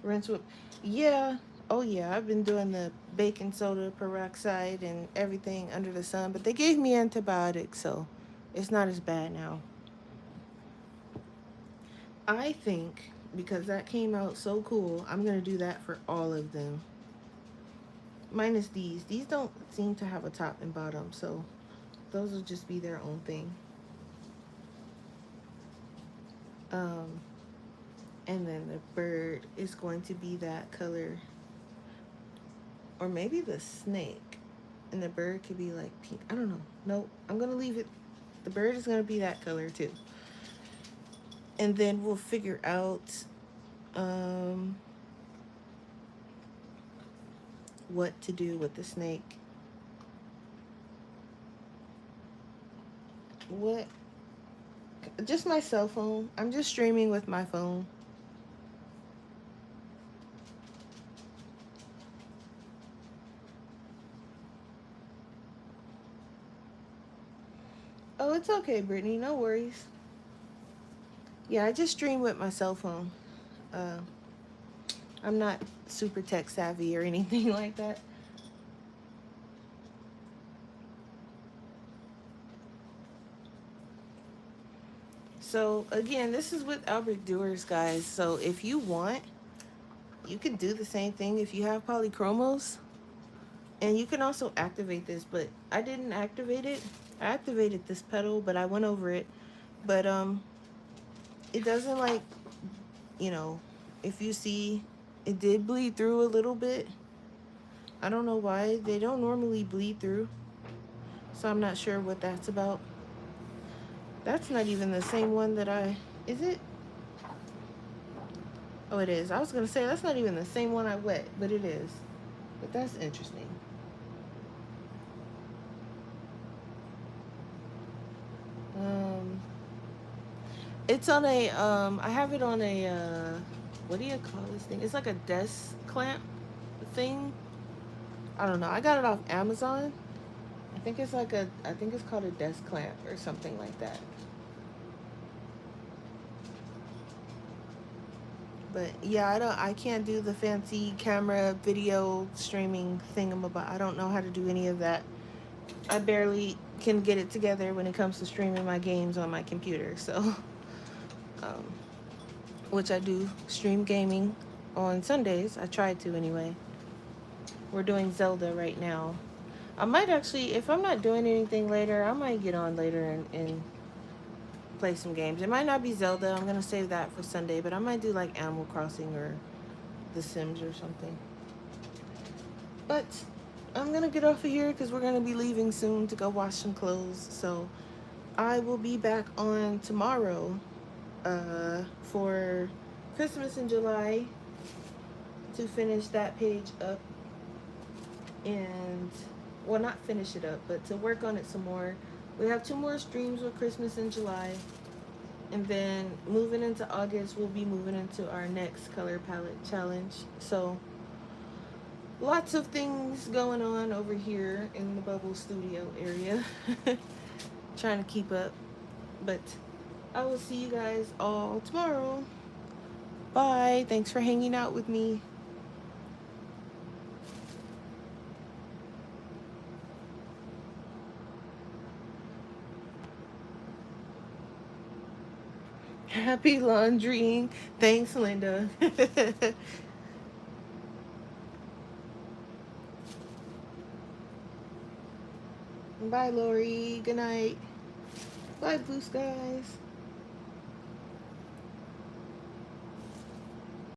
rinse with, yeah, oh yeah, I've been doing the baking soda peroxide and everything under the sun, but they gave me antibiotics, so it's not as bad now. I think because that came out so cool, I'm gonna do that for all of them. Minus these. These don't seem to have a top and bottom, so those will just be their own thing. And then the bird is going to be that color. Or maybe the snake. And the bird could be like pink. I don't know. Nope. I'm going to leave it. The bird is going to be that color too. And then we'll figure out what to do with the snake. What? Just my cell phone. I'm just streaming with my phone. Oh, it's okay, Brittany. No worries. Yeah, I just stream with my cell phone. I'm not super tech savvy or anything like that. So again, this is with Albert Doers, guys. So if you want, you can do the same thing if you have polychromos. And you can also activate this, but I didn't activate it. I activated this pedal, but I went over it. But it doesn't, like, you know, if you see, it did bleed through a little bit. I don't know why. They don't normally bleed through. So I'm not sure what that's about. That's not even the same one that is it? Oh, it is. I was going to say, that's not even the same one I wet, but it is. But that's interesting. It's on a, I have it on a, what do you call this thing? It's like a desk clamp thing. I don't know. I got it off Amazon. I think it's called a desk clamp or something like that. But yeah, I can't do the fancy camera video streaming thingamabob. I don't know how to do any of that. I barely can get it together when it comes to streaming my games on my computer. So, which I do stream gaming on Sundays. I try to anyway. We're doing Zelda right now. I might actually, if I'm not doing anything later, I might get on later and play some games. It might not be Zelda. I'm going to save that for Sunday, but I might do like Animal Crossing or The Sims or something. But I'm going to get off of here because we're going to be leaving soon to go wash some clothes. So I will be back on tomorrow for Christmas in July to finish that page up and, well, not finish it up, but to work on it some more. We have 2 more streams with Christmas in July. And then moving into August, we'll be moving into our next color palette challenge. So lots of things going on over here in the Bubble Studio area. Trying to keep up. But I will see you guys all tomorrow. Bye. Thanks for hanging out with me. Happy laundering. Thanks, Linda. Bye, Lori. Good night. Bye, Blue Skies.